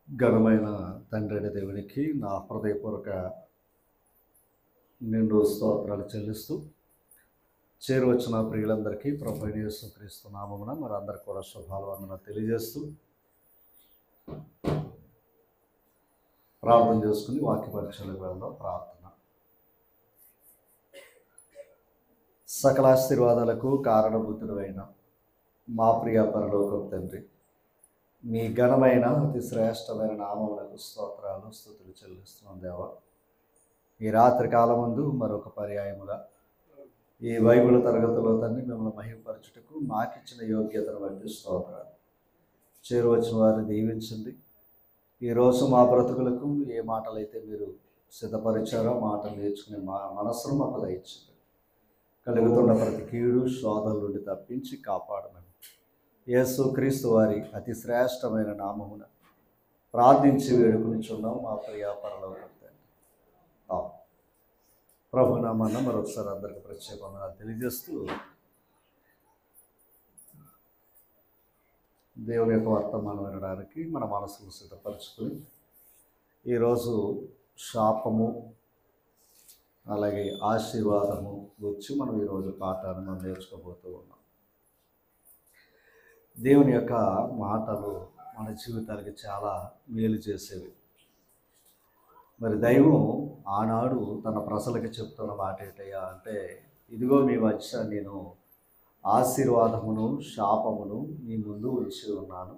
ఘనమైన తండ్రి దేవునికి నా హృదయపూర్వక నిండు స్తోత్రాలు చెల్లిస్తూ చేరువచ్చిన ప్రియులందరికీ ప్రభు యేసుక్రీస్తు నామమున మనందరికీ కూడా శుభాభివందనాలు తెలియజేస్తూ ప్రార్థన చేసుకుని వాక్య పరీక్షలకు వెళ్దాం. ప్రార్థన. సకల ఆశీర్వాదాలకు కారణభూతుడైన మా ప్రియ పరలోకపు తండ్రి, మీ ఘనమైన అతి శ్రేష్టమైన నామములకు స్తోత్రాలు స్తుతులు చెల్లిస్తున్నాం దేవా. ఈ రాత్రి కాలమందు మరొక పర్యాయముగా ఈ బైబిల్ తరగతిలో తండ్రి మిమ్మల్ని మహిమపరచుటకు మాకిచ్చిన యోగ్యతను బట్టి స్తోత్రాలు. చేరువచ్చిన వారిని దీవించండి. ఈరోజు మా బ్రతుకులకు ఏ మాటలైతే మీరు సిద్ధపరిచారో మాటలు నేర్చుకునే మా మనస్సును మాకు దయచేయండి. కలుగుతున్న ప్రతి కీడు శోధల నుండి తప్పించి కాపాడమని యేసుక్రీస్తు వారి అతి శ్రేష్టమైన నామమున ప్రార్థించి వేడుకునిచున్నాం మా ప్రియ పరలోకపు తండ్రి. ప్రభు నామన్న మరొకసారి అందరికీ ప్రత్యేకంగా తెలియజేస్తూ దేవుని యొక్క వర్తమానం వినడానికి మన మనసును సిద్ధపరచుకొని ఈరోజు శాపము అలాగే ఆశీర్వాదము గురించి మనం ఈరోజు పాఠాన్ని మనం నేర్చుకోబోతూ ఉన్నాం. దేవుని యొక్క మాటలు మన జీవితానికి చాలా మేలు చేసేవి. మరి దైవం ఆనాడు తన ప్రజలకు చెప్తున్న మాట ఏంటయ్యా అంటే, ఇదిగో మీ మధ్య నేను ఆశీర్వాదమును శాపమును మీ ముందు ఉంచి ఉన్నాను,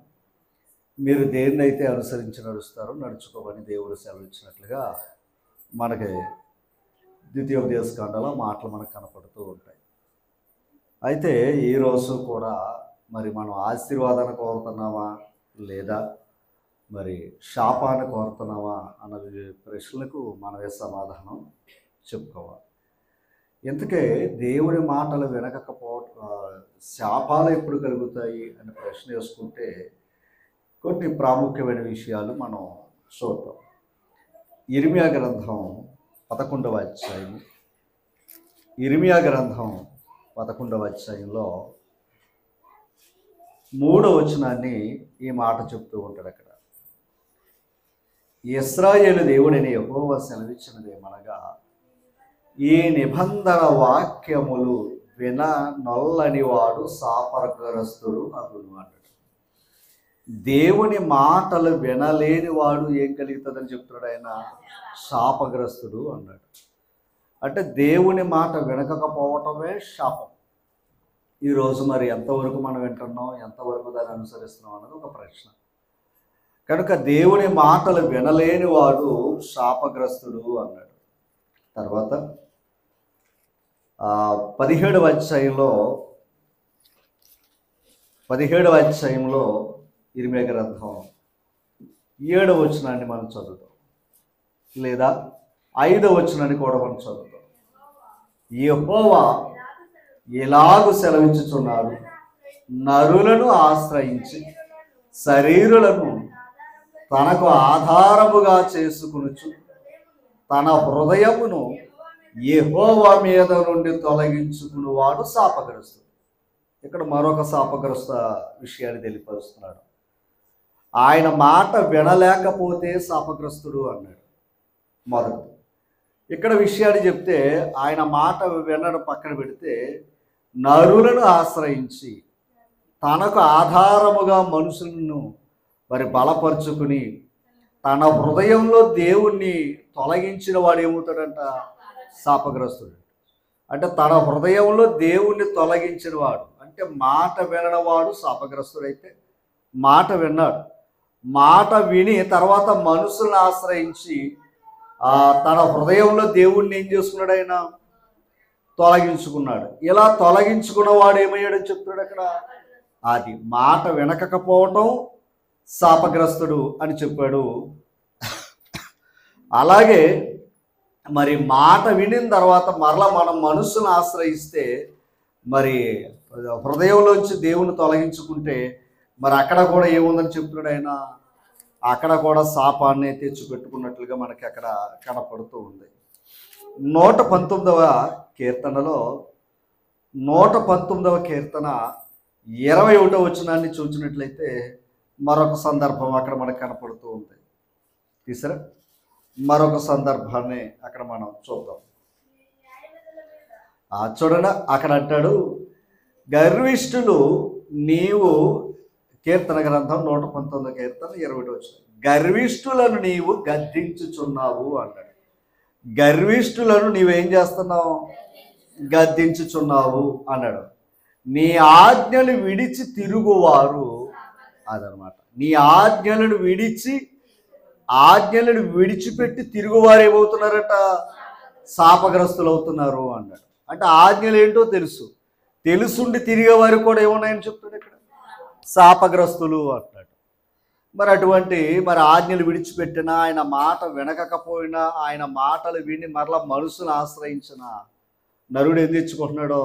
మీరు దేన్నైతే అనుసరించి నడుస్తారో నడుచుకోమని దేవుడు సెలవిచ్చినట్లుగా మనకి ద్వితీయోపదేశకాండలో మాటలు మనకు కనపడుతూ ఉంటాయి. అయితే ఈరోజు కూడా మరి మనం ఆశీర్వాదాన్ని కోరుతున్నామా లేదా మరి శాపాన్ని కోరుతున్నావా అన్న ప్రశ్నలకు మనమే సమాధానం చెప్పుకోవాలి. ఎందుకే దేవుడి మాటలు శాపాలు ఎప్పుడు కలుగుతాయి అని ప్రశ్న వేసుకుంటే కొన్ని ప్రాముఖ్యమైన విషయాలు మనం చూద్దాం. ఇర్మియా గ్రంథం 11వ అధ్యాయం, ఇర్మియా గ్రంథం 11వ అధ్యాయంలో 3వ వచనాన్ని ఈ మాట చెప్తూ ఉంటాడు. అక్కడ ఇశ్రాయేలు దేవుడైన యెహోవా సెలవిచ్చినదేమనగా, ఈ నిబంధన వాక్యములు విన నొల్లని వాడు శాపగ్రస్తుడు అగును అన్నాడు. దేవుని మాటలు వినలేని వాడు ఏం కలుగుతుందని చెప్తున్నాడు ఆయన? శాపగ్రస్తుడు అన్నాడు. అంటే దేవుని మాట వినకపోవటమే శాపం. ఈరోజు మరి ఎంతవరకు మనం వింటున్నాం, ఎంతవరకు దాన్ని అనుసరిస్తున్నాం అన్నది ఒక ప్రశ్న. కనుక దేవుని మాటలు వినలేని వాడు శాపగ్రస్తుడు అన్నాడు. తర్వాత 17వ అధ్యాయంలో ఇర్మియా గ్రంథం 7వ వచనాన్ని మనం చదువుతాం, లేదా 5వ వచనాన్ని కూడా మనం చదువుతాం. యెహోవా ఎలాగు సెలవించుచున్నాడు, నరులను ఆశ్రయించి శరీరులను తనకు ఆధారముగా చేసుకునుచు తన హృదయమును యెహోవా మీద నుండి తొలగించుకుని వాడు శాపగ్రస్తుడు. ఇక్కడ మరొక శాపగ్రస్త విషయాన్ని తెలియపరుస్తున్నాడు. ఆయన మాట వినలేకపోతే శాపగ్రస్తుడు అన్నాడు. మొదటి ఇక్కడ విషయాన్ని చెప్తే, ఆయన మాట వినడం పక్కన పెడితే, నరులను ఆశ్రయించి తనకు ఆధారముగా మనుషులను మరి బలపరుచుకుని తన హృదయంలో దేవుణ్ణి తొలగించిన వాడు ఏమవుతాడంట? శాపగ్రస్తుడు. అంటే తన హృదయంలో దేవుణ్ణి తొలగించిన వాడు అంటే మాట వినవాడు శాపగ్రస్తుడైతే, మాట విన్నాడు, మాట విని తర్వాత మనుషులను ఆశ్రయించి తన హృదయంలో దేవుణ్ణి ఏం చేసుకున్నాడు? ఆయన తొలగించుకున్నాడు. ఇలా తొలగించుకున్నవాడు ఏమయ్యాడని చెప్తున్నాడు అక్కడ. అది మాట వినకపోవటం శాపగ్రస్తుడు అని చెప్పాడు. అలాగే మరి మాట వినిన తర్వాత మరలా మనం మనసును ఆశ్రయిస్తే, మరి హృదయంలోంచి దేవుని తొలగించుకుంటే మరి అక్కడ కూడా ఏముందని చెప్తున్నాడు ఆయన? అక్కడ కూడా శాపాన్ని తెచ్చిపెట్టుకున్నట్లుగా మనకి అక్కడ కనపడుతూ ఉంది. 119వ కీర్తనలో 119వ కీర్తన 21వ వచనాన్ని చూసినట్లయితే మరొక సందర్భం అక్కడ మనకు కనపడుతూ ఉంది. తీసారా? మరొక సందర్భాన్ని అక్కడ మనం చూద్దాం. చూడండి, అక్కడ అంటాడు, గర్విష్ఠులు నీవు, కీర్తన గ్రంథం 119 కీర్తన 21 వచనం, గర్విష్ఠులను నీవు గద్దించుచున్నావు అన్నాడు. గర్విష్ఠులను నీవేం చేస్తున్నావు? గద్దించుచున్నావు అన్నాడు. నీ ఆజ్ఞలు విడిచి తిరుగువారు, అదనమాట, నీ ఆజ్ఞలను విడిచిపెట్టి తిరుగువారు ఏమవుతున్నారట? శాపగ్రస్తులు అవుతున్నారు అన్నాడు. అంటే ఆజ్ఞలు ఏంటో తెలుసుండి తిరిగేవారు కూడా ఏమున్నాయని చెప్తాడు ఇక్కడ, శాపగ్రస్తులు అంటాడు. మరి అటువంటి ఆజ్ఞలు విడిచిపెట్టినా, ఆయన మాట వినకపోయినా, ఆయన మాటలు విని మరలా మనసును ఆశ్రయించిన నరుడు ఏం తెచ్చుకుంటున్నాడో?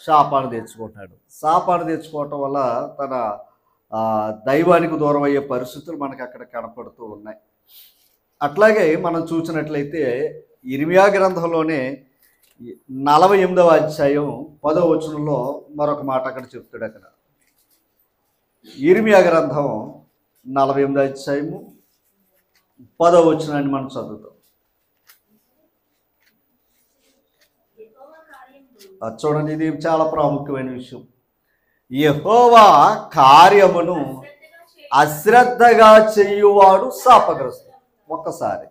శాపాన్ని తెచ్చుకుంటున్నాడు. శాపాన్ని తెచ్చుకోవటం వల్ల తన దైవానికి దూరం అయ్యే పరిస్థితులు మనకు అక్కడ కనపడుతూ ఉన్నాయి. అట్లాగే మనం చూసినట్లయితే ఇర్మియా గ్రంథంలోనే 48వ అధ్యాయం 10వ వచనంలో మరొక మాట అక్కడ చెప్తాడు. అక్కడ ఇర్మియా గ్రంథం 48వ అధ్యాయము 10వ వచనాన్ని మనం చదువుతాం. చూడండి, ఇది చాలా ప్రాముఖ్యమైన విషయం. యెహోవా కార్యమును అశ్రద్ధగా చేయువాడు శాపగ్రస్తుడు. ఒక్కసారి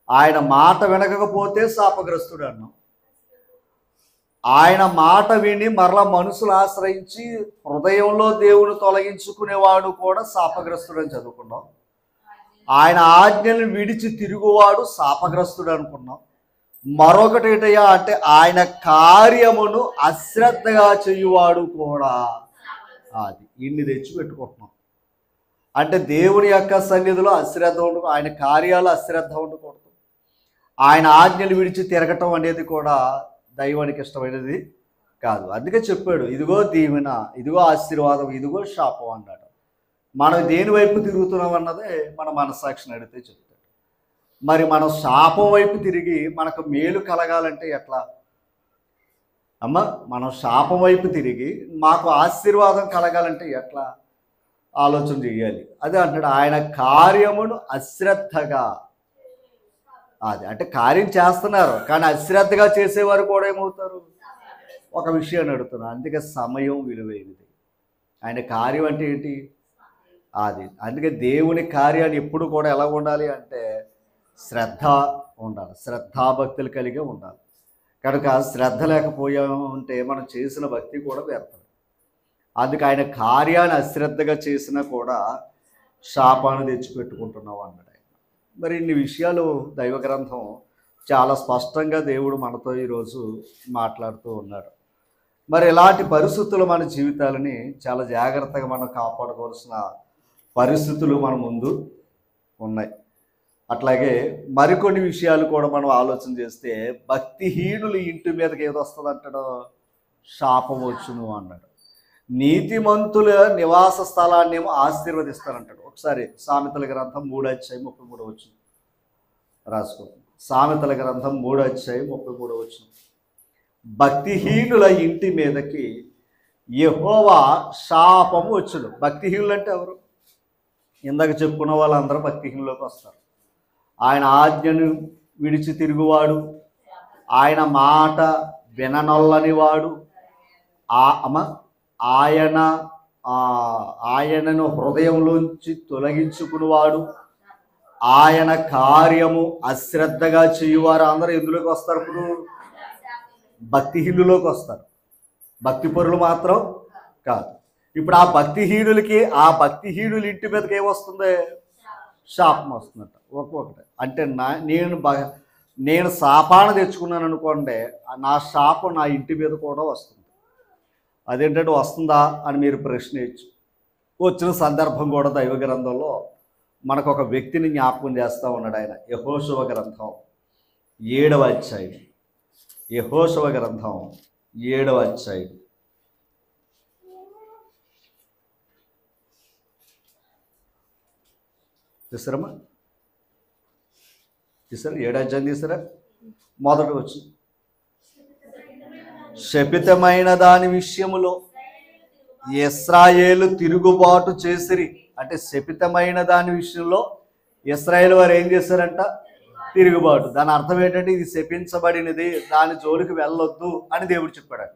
ఆయన మాట వినకపోతే శాపగ్రస్తుడు అన్నాం. ఆయన మాట విని మరలా మనసులు ఆశ్రయించి హృదయంలో దేవుని తొలగించుకునేవాడు కూడా శాపగ్రస్తుడు అని చదువుకున్నాం. ఆయన ఆజ్ఞలను విడిచి తిరుగువాడు శాపగ్రస్తుడు అనుకున్నాం. మరొకటి ఏంటయ్యా అంటే ఆయన కార్యమును అశ్రద్ధగా చేయువాడు కూడా, అది ఇన్ని తెచ్చి పెట్టుకుంటున్నాం. అంటే దేవుని యొక్క సన్నిధిలో అశ్రద్ధ ఉండకూడదు, ఆయన కార్యాలు అశ్రద్ధ ఉండకూడదు. ఆయన ఆజ్ఞలు విడిచి తిరగటం అనేది కూడా దైవానికి ఇష్టమైనది కాదు. అందుకే చెప్పాడు, ఇదిగో దీవెన, ఇదిగో ఆశీర్వాదం, ఇదిగో శాపం అన్నాడు. మనం దేని వైపు తిరుగుతున్నాం అన్నదే మన మనస్సాక్షిని అడిగితే చెప్తాడు. మరి మనం శాపం వైపు తిరిగి మనకు మేలు కలగాలంటే ఎట్లా? మనం శాపం వైపు తిరిగి మాకు ఆశీర్వాదం కలగాలంటే ఎట్లా ఆలోచన చేయాలి. అదే అంటాడు, ఆయన కార్యమును అశ్రద్ధగా, అది అంటే కార్యం చేస్తున్నారు కానీ అశ్రద్ధగా చేసేవారు కూడా ఏమవుతారు? ఒక విషయాన్ని అడుగుతున్నారు. అందుకే సమయం విలువైనది. ఆయన కార్యం అంటే ఏంటి? అది అందుకే దేవుని కార్యాన్ని ఎప్పుడు కూడా ఎలా ఉండాలి అంటే శ్రద్ధ ఉండాలి, శ్రద్ధాభక్తులు కలిగి ఉండాలి. కనుక శ్రద్ధ లేకపోయామంటే మనం చేసిన భక్తి కూడా వ్యర్థం. అందుకే ఆయన కార్యాన్ని అశ్రద్ధగా చేసినా కూడా శాపాన్ని తెచ్చిపెట్టుకుంటున్నావు అన్నాడు ఆయన. మరి ఇన్ని విషయాలు దైవ గ్రంథం చాలా స్పష్టంగా దేవుడు మనతో ఈరోజు మాట్లాడుతూ ఉన్నాడు. మరి ఇలాంటి పరిస్థితులు మన జీవితాలని చాలా జాగ్రత్తగా మనం కాపాడుకోవాల్సిన పరిస్థితులు మన ముందు ఉన్నాయి. అట్లాగే మరికొన్ని విషయాలు కూడా మనం ఆలోచన చేస్తే, భక్తిహీనులు ఇంటి మీదకి ఏదో వస్తుంది అంటాడో? శాపం వచ్చును అన్నాడు. నీతిమంతుల నివాస స్థలాన్ని ఏమో ఆశీర్వదిస్తానంటాడు. ఒకసారి సామెతల గ్రంథం 3వ అధ్యాయం 33వ వచనం రాసుకో. సామెతల గ్రంథం 3వ అధ్యాయం 33వ వచనం, భక్తిహీనుల ఇంటి మీదకి యెహోవా శాపము వచ్చును. భక్తిహీనులు అంటే ఎవరు? ఇందాక చెప్పుకున్న వాళ్ళందరూ భక్తిహీనులోకి వస్తారు. ఆయన ఆజ్ఞను విడిచి తిరుగువాడు, ఆయన మాట విననొల్లని వాడు, ఆయనను హృదయంలోంచి తొలగించుకునేవాడు, ఆయన కార్యము అశ్రద్ధగా చేయువారు అందరూ ఎందులోకి వస్తారు? ఇప్పుడు భక్తిహీనులోకి వస్తారు. భక్తిపరులు మాత్రం కాదు. ఇప్పుడు ఆ భక్తిహీనుల ఇంటి మీదకి ఏమొస్తుంది? శాపం వస్తుందట. ఒక్కొక్కటి అంటే నేను శాపాన్ని తెచ్చుకున్నాను అనుకోండి, నా శాపం నా ఇంటి మీద కూడా వస్తుంది. అదేంటంటే వస్తుందా అని మీరు ప్రశ్నించు. వచ్చిన సందర్భం కూడా దైవ గ్రంథంలో మనకు ఒక వ్యక్తిని జ్ఞాపకం చేస్తూ ఉన్నాడు ఆయన. యెహోషువ గ్రంథం 7వ అధ్యాయం, యెహోషువ గ్రంథం 7వ అధ్యాయం తీసారమ్మా? తీసారా? 7వ అధ్యాయం తీసారా? మొదట వచ్చి శపితమైన దాని విషయములో ఇశ్రాయేలు తిరుగుబాటు చేసిరి అంటే శపితమైన దాని విషయంలో ఇశ్రాయేలు వారు ఏం చేశారంట? తిరుగుబాటు. దాని అర్థం ఏంటంటే ఇది శపించబడినది, దాని జోలికి వెళ్ళొద్దు అని దేవుడు చెప్పాడట.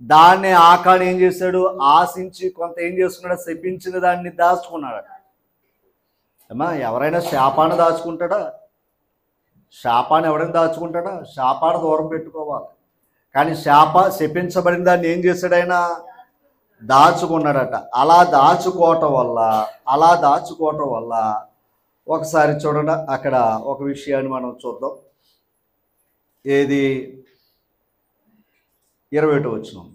దాన్ని ఆకాను ఏం చేశాడు? ఆశించి కొంత ఏం చేసుకున్నాడు? శపించిన దాన్ని దాచుకున్నాడట. ఏమా ఎవరైనా శాపాన్ని దాచుకుంటాడా? శాపాన్ని ఎవరైనా దాచుకుంటాడా? శాపాన్ని దూరం పెట్టుకోవాలి. కానీ శపించబడిన దాన్ని ఏం చేశాడు? ఆయన దాచుకున్నాడట. అలా దాచుకోవటం వల్ల ఒకసారి చూడండి, అక్కడ ఒక విషయాన్ని మనం చూద్దాం. ఏది? 21వ వచనం.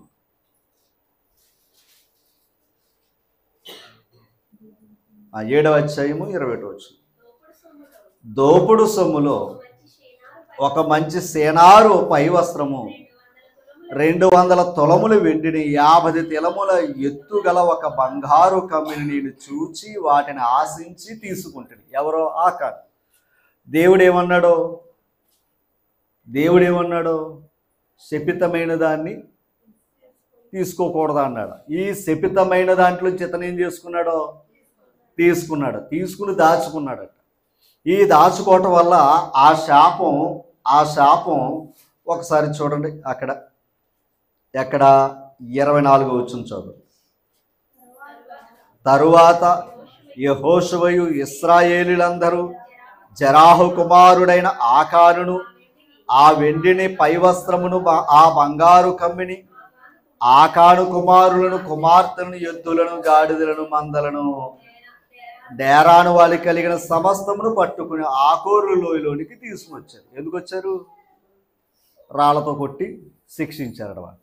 ఆ 7వ అధ్యాయము 21వ వచనం. దోపుడు సొమ్ములో ఒక మంచి సేనారు పై వస్త్రము 200 తులములు వెండిని 50 తిలముల ఎత్తుగల ఒక బంగారు కమ్మిని నేను చూచి వాటిని ఆశించి తీసుకుంటాను. ఎవరో? ఆకాను. దేవుడేమన్నాడు? శపితమైన దాన్ని తీసుకోకూడదు అన్నాడు. ఈ శపితమైన దాంట్లో ఇతను ఏం చేసుకున్నాడో? తీసుకుని దాచుకున్నాడట. ఈ దాచుకోవటం వల్ల ఆ శాపం ఒకసారి చూడండి, ఎక్కడ 24వ వచనం చదువు. తరువాత యెహోషువయు ఇశ్రాయేలీయులందరూ జెరాహు కుమారుడైన ఆకానును ఆ వెండిని పై వస్త్రమును ఆ బంగారు కమ్మిని ఆకాను కుమారులను కుమార్తెలను ఎద్దులను గాడిదలను మందలను డేరాను వాళ్ళకి కలిగిన సమస్తమును పట్టుకుని ఆకోరు లోయలోనికి తీసుకువచ్చారు. ఎందుకు వచ్చారు? రాళ్లతో కొట్టి శిక్షించారన్నమాట.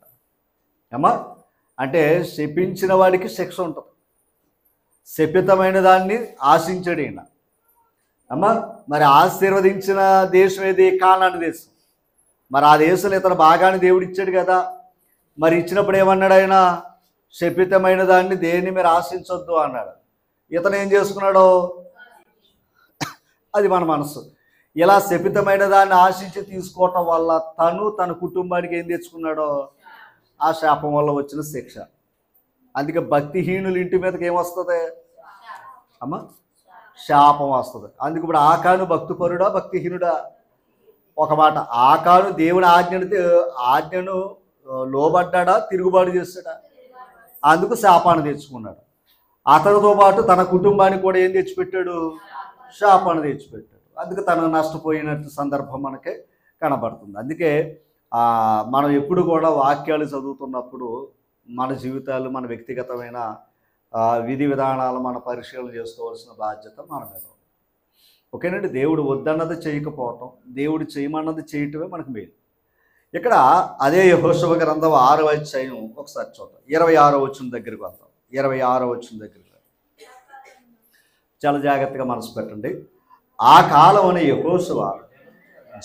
ఏమా అంటే శపించిన వాడికి శిక్ష ఉంటుంది. శపితమైన దాన్ని ఆశించాడు ఈయన. అమ్మా మరి ఆశీర్వదించిన దేశం ఏది? కానాను దేశం. మరి ఆ దేశంలో ఇతను బాగానే దేవుడు ఇచ్చాడు కదా. మరి ఇచ్చినప్పుడు ఏమన్నాడు ఆయన? శపితమైన దాన్ని దేన్ని మీరు ఆశించొద్దు అన్నాడు. ఇతను ఏం చేసుకున్నాడో అది మన మనసు. ఇలా శపితమైన దాన్ని ఆశించి తీసుకోవటం వల్ల తన కుటుంబానికి ఏం తెచ్చుకున్నాడో? ఆ శాపం వల్ల వచ్చిన శిక్ష. అందుకే భక్తిహీనుల ఇంటి మీదకి ఏమొస్తుంది? అమ్మ శాపం వస్తుంది. అందుకు ఇప్పుడు ఆకాను భక్తిపరుడా భక్తిహీనుడా? ఒక మాట, ఆకాను దేవుని ఆజ్ఞను లోబడ్డా, తిరుగుబాటు చేస్తాడా? అందుకు శాపాన్ని తెచ్చుకున్నాడు. అతనితో పాటు తన కుటుంబానికి కూడా ఏం తెచ్చిపెట్టాడు? శాపాన్ని తెచ్చిపెట్టాడు. అందుకు తను నష్టపోయినట్టు సందర్భం మనకే కనబడుతుంది. అందుకే మనం ఎప్పుడు కూడా వాక్యాలు చదువుతున్నప్పుడు మన జీవితాలు, మన వ్యక్తిగతమైన విధి విధానాలు మన పరిశీలన చేసుకోవాల్సిన బాధ్యత మన మీద. ఓకేనండి. దేవుడు వద్దన్నది చేయకపోవటం, దేవుడు చేయమన్నది చేయటమే మనకు మేలు. ఇక్కడ అదే యెహోషువ గ్రంథం 6వ అధ్యాయం ఒకసారి చూద్దాం. 26వ వచనం దగ్గరికి వద్దాం. 26వ వచనం దగ్గరికి చాలా జాగ్రత్తగా మనసు పెట్టండి. ఆ కాలమున యెహోషువ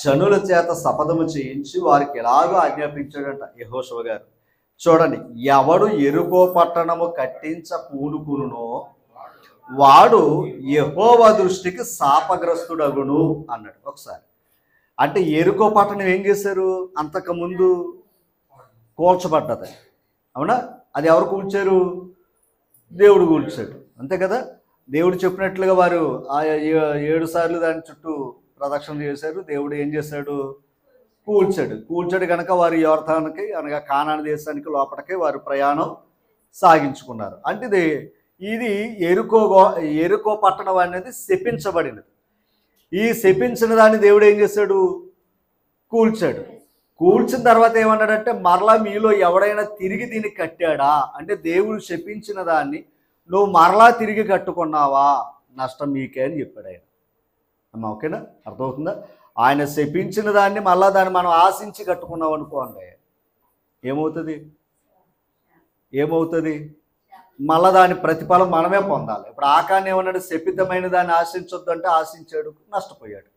జనుల చేత శపథము చేయించి వారికి ఎలాగో ఆజ్ఞాపించాడంట. యెహోషువ గారు చూడండి, ఎవడు యెరికో పట్టణము కట్టించ పూనుకునునో వాడు యెహోవా దృష్టికి శాపగ్రస్తుడగును అన్నాడు. ఒకసారి అంటే యెరికో పట్టణం ఏం చేశారు? అంతకుముందు కూల్చబడ్డది. అవునా? అది ఎవరు కూల్చారు? దేవుడు కూల్చాడు. అంతే కదా. దేవుడు చెప్పినట్లుగా వారు 7 సార్లు దాని చుట్టూ ప్రదక్షిణ చేశారు. దేవుడు ఏం చేశాడు? కూల్చాడు కనుక వారు యోర్దానుకి అనగా కానాను దేశానికి లోపలికి వారు ప్రయాణం సాగించుకున్నారు. అంటే ఇది యెరికో పట్టణం అనేది శపించబడినది. ఈ శపించిన దాన్ని దేవుడు ఏం చేశాడు? కూల్చిన తర్వాత ఏమన్నాడంటే, మరలా మీలో ఎవడైనా తిరిగి దీన్ని కట్టాడా అంటే, దేవుడు శపించిన దాన్ని నువ్వు మరలా తిరిగి కట్టుకున్నావా, నష్టం మీకే అని చెప్పాడు ఆయన. అమ్మా ఓకేనా? అర్థమవుతుందా? ఆయన శపించిన దాన్ని మళ్ళా దాన్ని మనం ఆశించి కట్టుకున్నాం అనుకోండి, ఏమవుతుంది? మళ్ళా దాని ప్రతిఫలం మనమే పొందాలి. ఇప్పుడు ఆకాన్ని ఏమన్నాడు? శపితమైన దాన్ని ఆశించొద్దు అంటే ఆశించాడు, నష్టపోయాడు.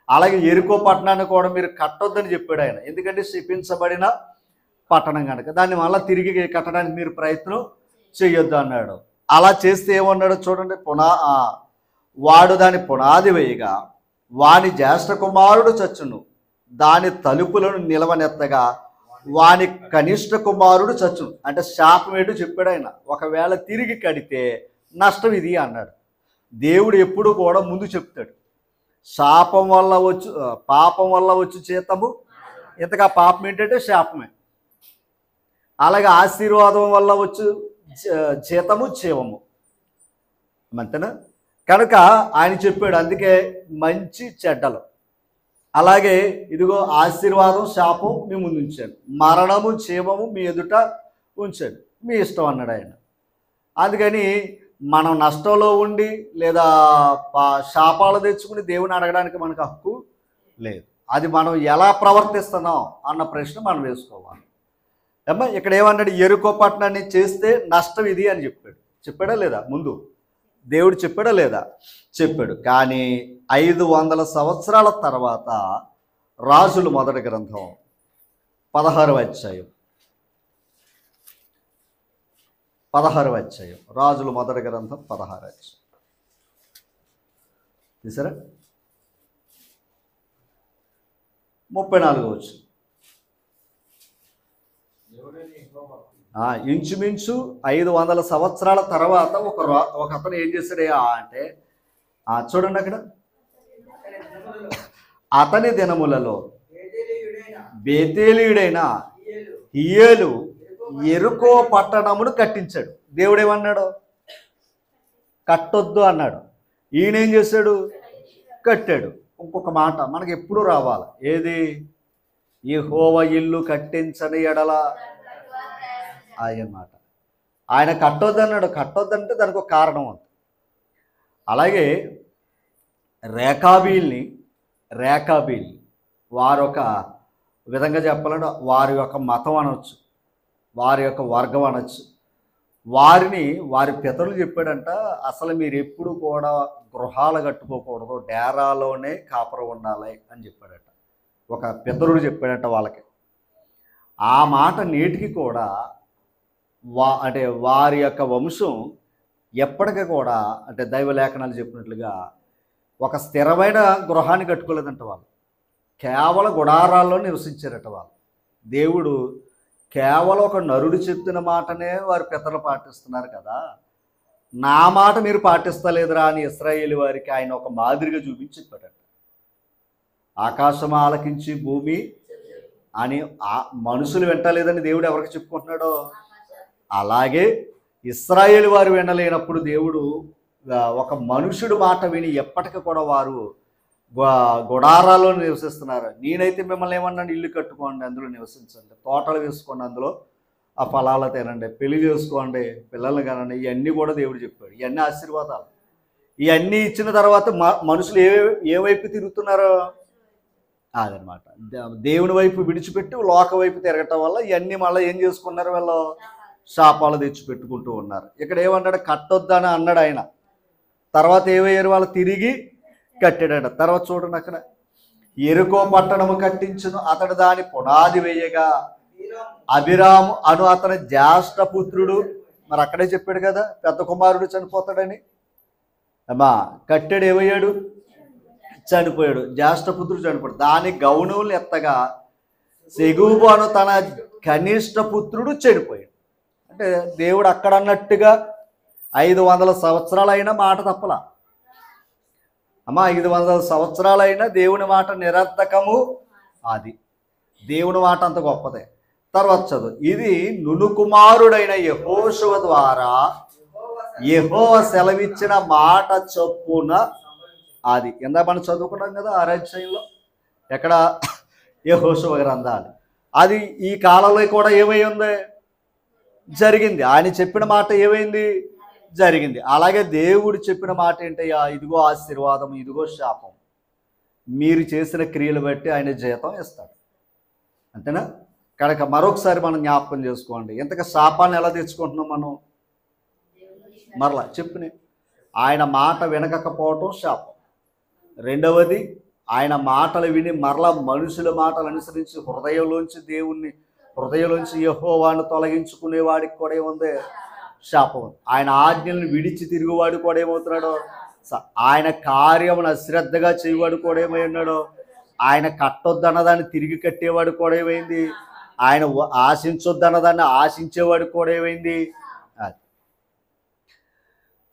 అలాగే యెరికో పట్టణాన్ని కూడా మీరు కట్టొద్దని చెప్పాడు ఆయన. ఎందుకంటే శపించబడిన పట్టణం కనుక దాన్ని మళ్ళీ తిరిగి కట్టడానికి మీరు ప్రయత్నం చేయొద్దు అన్నాడు. అలా చేస్తే ఏమన్నాడు చూడండి, వాడు దాని పునాది వేయగా వాని జ్యేష్ఠ కుమారుడు చచ్చును, దాని తలుపులను నిలవనెత్తగా వాని కనిష్ట కుమారుడు చచ్చును. అంటే శాపం ఏంటో చెప్పాడు ఆయన. ఒకవేళ తిరిగి కడితే నష్టం ఇది అన్నాడు. దేవుడు ఎప్పుడు కూడా ముందు చెప్తాడు. శాపం వల్ల వచ్చు, పాపం వల్ల వచ్చు జీతము, ఇంతగా పాపం ఏంటంటే శాపమే. అలాగే ఆశీర్వాదం వల్ల వచ్చు జీతము జీవము, అంతేనా? కనుక ఆయన చెప్పాడు. అందుకే మంచి చెడ్డలు, అలాగే ఇదిగో ఆశీర్వాదం శాపం మీ ముందు ఉంచాడు, మరణము జీవము మీ ఎదుట ఉంచాడు, మీ ఇష్టం అన్నాడు ఆయన. అందుకని మనం నష్టంలో ఉండి లేదా శాపాలు తెచ్చుకుని దేవుని అడగడానికి మనకు హక్కు లేదు. అది మనం ఎలా ప్రవర్తిస్తున్నాం అన్న ప్రశ్న మనం వేసుకోవాలి. అమ్మా ఇక్కడ ఏమన్నాడు? యెరికో పట్టణాన్ని చేస్తే నష్టం ఇది అని చెప్పాడా లేదా? ముందు దేవుడు చెప్పాడా లేదా? చెప్పాడు. కానీ 500 సంవత్సరాల తర్వాత రాజుల మొదటి గ్రంథం 16వ అధ్యాయం, 16వ అధ్యాయం, రాజుల మొదటి గ్రంథం 16వ అధ్యాయం తీసారా? 34వ వచనం. ఇంచుమించు 500 సంవత్సరాల తర్వాత ఒక అతను ఏం చేశాడయ్యా అంటే, చూడండి అక్కడ, అతని దినములలో బేతేలీయుడైన హియేలు యెరికో పట్టణమును కట్టించాడు. దేవుడు ఏమన్నాడు? కట్టొద్దు అన్నాడు. ఈయనేం చేశాడు? కట్టాడు. ఇంకొక మాట మనకి ఎప్పుడు రావాలి. ఏది? యెహోవా ఇల్లు కట్టించని ఎడల ఆయన మాట. ఆయన కట్టొద్దన్నాడు. కట్టొద్దంటే దానికి ఒక కారణం ఉంది. అలాగే రేకాబీల్ని వారు ఒక విధంగా చెప్పాలంటే వారి యొక్క మతం అనొచ్చు, వారి యొక్క వర్గం అనొచ్చు. వారి పితరులు చెప్పాడంట, అసలు మీరు ఎప్పుడు కూడా గృహాలు కట్టుకోకూడదు, డేరాలోనే కాపురం ఉండాలి అని చెప్పాడట. ఒక పితరుడు చెప్పాడట వాళ్ళకి. ఆ మాట నేటికి కూడా అంటే వారి యొక్క వంశం ఎప్పటికీ కూడా, అంటే దైవ లేఖనాలు చెప్పినట్లుగా ఒక స్థిరమైన గృహాన్ని కట్టుకోలేదంట. వాళ్ళు కేవలం గుడారాల్లో నివసించారట. వాళ్ళు దేవుడు కేవలం ఒక నరుడు చెప్పిన మాటనే వారి పితరులు పాటిస్తున్నారు కదా, నా మాట మీరు పాటిస్తలేదురా అని ఇశ్రాయేలు వారికి ఆయన ఒక మాదిరిగా చూపించి చెప్పాడట. ఆకాశం ఆలకించి భూమి అని మనుషులు వింటలేదని దేవుడు ఎవరికి చెప్పుకుంటున్నాడో, అలాగే ఇశ్రాయేలు వారు వినలేనప్పుడు దేవుడు ఒక మనుషుడు మాట విని ఎప్పటికీ కూడా వారు గుడారాల్లో నివసిస్తున్నారు. నేనైతే మిమ్మల్ని ఏమన్నాను? ఇల్లు కట్టుకోండి, అందులో నివసించండి, తోటలు వేసుకోండి, అందులో ఆ ఫలాలు తినండి, పెళ్లి చేసుకోండి, పిల్లల్ని కనండి. ఇవన్నీ కూడా దేవుడు చెప్పాడు. ఇవన్నీ ఆశీర్వాదాలు. ఇవన్నీ ఇచ్చిన తర్వాత మనుషులు ఏ వైపు తిరుగుతున్నారో అదనమాట. దేవుని వైపు విడిచిపెట్టి లోక వైపు తిరగటం వల్ల ఇవన్నీ మళ్ళీ ఏం చేసుకున్నారు? వీళ్ళు శాపాలు తెచ్చిపెట్టుకుంటూ ఉన్నారు. ఇక్కడ ఏమన్నాడు? కట్టొద్దని అన్నాడు ఆయన. తర్వాత ఏమయ్యారు? వాళ్ళు తిరిగి కట్టాడట. తర్వాత చూడండి అక్కడ, యెరికో పట్టణము కట్టించును, అతడు దాని పునాది వేయగా అభిరాము అను అతని జ్యేష్ఠ పుత్రుడు, మరి అక్కడే చెప్పాడు కదా పెద్ద కుమారుడు చనిపోతాడని. అమ్మా కట్టాడు, ఏమయ్యాడు? చనిపోయాడు. జ్యేష్ఠ పుత్రుడు చనిపోయాడు. దాని గౌనములు ఎత్తగా సెగూబు అను తన కనిష్ట పుత్రుడు చనిపోయాడు. అంటే దేవుడు అక్కడ అన్నట్టుగా 500 సంవత్సరాలైనా మాట తప్పలా. అమ్మా 500 సంవత్సరాలైనా దేవుని మాట నిరర్థకము. అది దేవుని మాట అంత గొప్పదే. తర్వాత చదువు, ఇది నును కుమారుడైన యెహోషువ ద్వారా యెహోవా సెలవిచ్చిన మాట చొప్పున. అది ఇందాక మనం చదువుకున్నాం కదా ఆ అధ్యాయంలో, ఎక్కడ? యెహోషువ గ్రంథాలు. అది ఈ కాలంలో కూడా ఏమై ఉంది? జరిగింది. ఆయన చెప్పిన మాట ఏమైంది? జరిగింది. అలాగే దేవుడు చెప్పిన మాట ఏంటయ్యా? ఇదిగో ఆశీర్వాదం, ఇదిగో శాపం, మీరు చేసిన క్రియలు బట్టి ఆయన జీతం ఇస్తాడు. అంతేనా? కనుక మరొకసారి మనం జ్ఞాపకం చేసుకోండి, ఇంతగా శాపాన్ని ఎలా తెచ్చుకుంటున్నాం మనం? మరలా చెప్పిన ఆయన మాట వినకపోవటం శాపం. రెండవది, ఆయన మాటలు విని మరలా మనుషుల మాటలు అనుసరించి హృదయంలోంచి యెహోవాను తొలగించుకునేవాడికి కూడా ఏముంది? శాపం. ఆయన ఆజ్ఞలను విడిచి తిరుగువాడు కూడా ఏమవుతున్నాడో, ఆయన కార్యమును అశ్రద్ధగా చేయవాడు కూడా ఏమై ఉన్నాడో, ఆయన కట్టొద్దన్నదాన్ని తిరిగి కట్టేవాడు కూడా ఏమైంది? ఆయన ఆశించొద్దన్న దాన్ని ఆశించేవాడికి కూడా ఏమైంది అది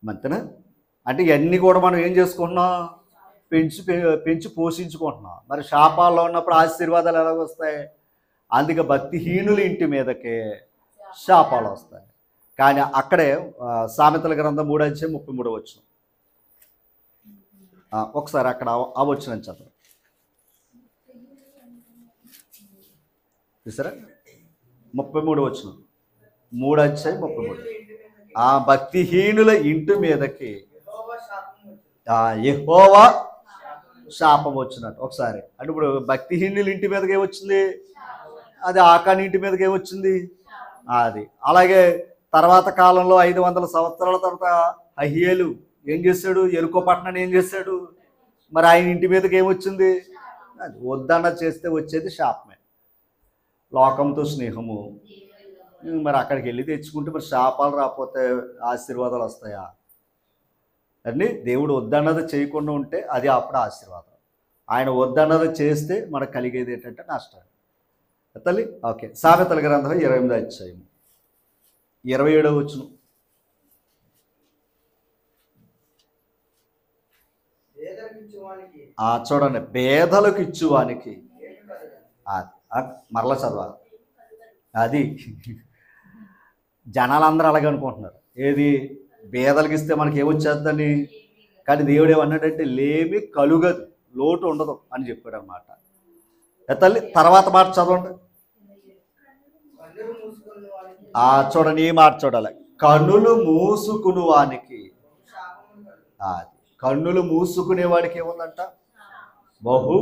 మంతేనా. అంటే ఇవన్నీ కూడా మనం ఏం చేసుకుంటున్నాం, పెంచి పోషించుకుంటున్నాం. మరి శాపాల్లో ఉన్నప్పుడు ఆశీర్వాదాలు ఎలా వస్తాయి? అందుకే భక్తిహీనుల ఇంటి మీదకే శాపాలు వస్తాయి. కానీ అక్కడే సామెతల గ్రంథం 3:33 ఒకసారి అక్కడ వచ్చిన చదువు చూసారా, 33 3:33. ఆ భక్తిహీనుల ఇంటి మీదకి యెహోవా శాపం వచ్చినట్టు. ఒకసారి అంటే ఇప్పుడు భక్తిహీనుల ఇంటి మీదకి ఏమొచ్చింది, అది ఆకాని ఇంటి మీదకి ఏమొచ్చింది అది. అలాగే తర్వాత కాలంలో 500 సంవత్సరాల తర్వాత అహియేలు ఏం చేశాడు, యెరికో పట్టణాన్ని ఏం చేశాడు, మరి ఆయన ఇంటి మీదకి ఏమొచ్చింది, అది వద్దన్న చేస్తే వచ్చేది శాపమే. లోకంతో స్నేహము, మరి అక్కడికి వెళ్ళి తెచ్చుకుంటే మరి శాపాలు రాకపోతే ఆశీర్వాదాలు వస్తాయా అండి? దేవుడు వద్దన్నది చేయకుండా ఉంటే అది అప్పుడు ఆశీర్వాదం, ఆయన వద్దన్నది చేస్తే మనకు కలిగేది ఏంటంటే నష్టం. తల్లి ఓకే. సామెతల గ్రంథం 28:27 చూడండి, పేదలకు ఇచ్చువానికి మరలా చదవాలి. అది జనాలందరూ అలాగే అనుకుంటున్నారు, ఏది పేదలకు ఇస్తే మనకి ఏమొచ్చేద్దని. కానీ దేవుడు ఏమన్నాడంటే లేమి కలుగదు, లోటు ఉండదు అని చెప్పాడు అనమాట. తల్లి తర్వాత మాట చదవండి. చూడండి, ఈ మాట చూడాలి, కన్నులు మూసుకుని వానికి. అది కన్నులు మూసుకునేవాడికి ఏముందంట, బహు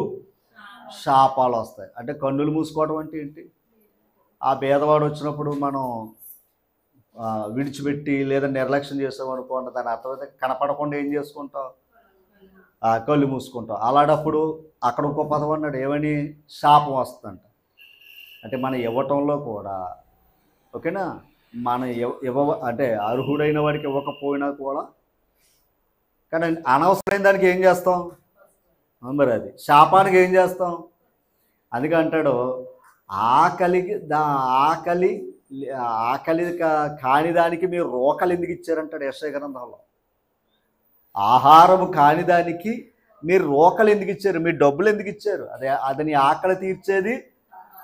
శాపాలు వస్తాయి. అంటే కన్నులు మూసుకోవడం అంటే ఏంటి, ఆ పేదవాడు వచ్చినప్పుడు మనం విడిచిపెట్టి లేదా నిర్లక్ష్యం చేసామనుకోండి, దాని అర్థమైతే కనపడకుండా ఏం చేసుకుంటాం, కళ్ళు మూసుకుంటాం. అలాంటప్పుడు అక్కడ ఇంకో పదం అన్నాడు, ఏమని, శాపం వస్తుందంట. అంటే మనం ఇవ్వటంలో కూడా ఓకేనా, మనం అంటే అర్హుడైన వాడికి ఇవ్వకపోయినా కూడా, కానీ అనవసరమైన దానికి ఏం చేస్తాం, మరి అది శాపానికి ఏం చేస్తాం. అందుకే అంటాడు, ఆకలి కాని దానికి మీరు రోకలు ఎందుకు ఇచ్చారంటాడు యెషయా గ్రంథంలో. ఆహారము కాని దానికి మీరు రోకలు ఎందుకు ఇచ్చారు, మీరు డబ్బులు ఎందుకు ఇచ్చారు, అది నీ ఆకలి తీర్చేది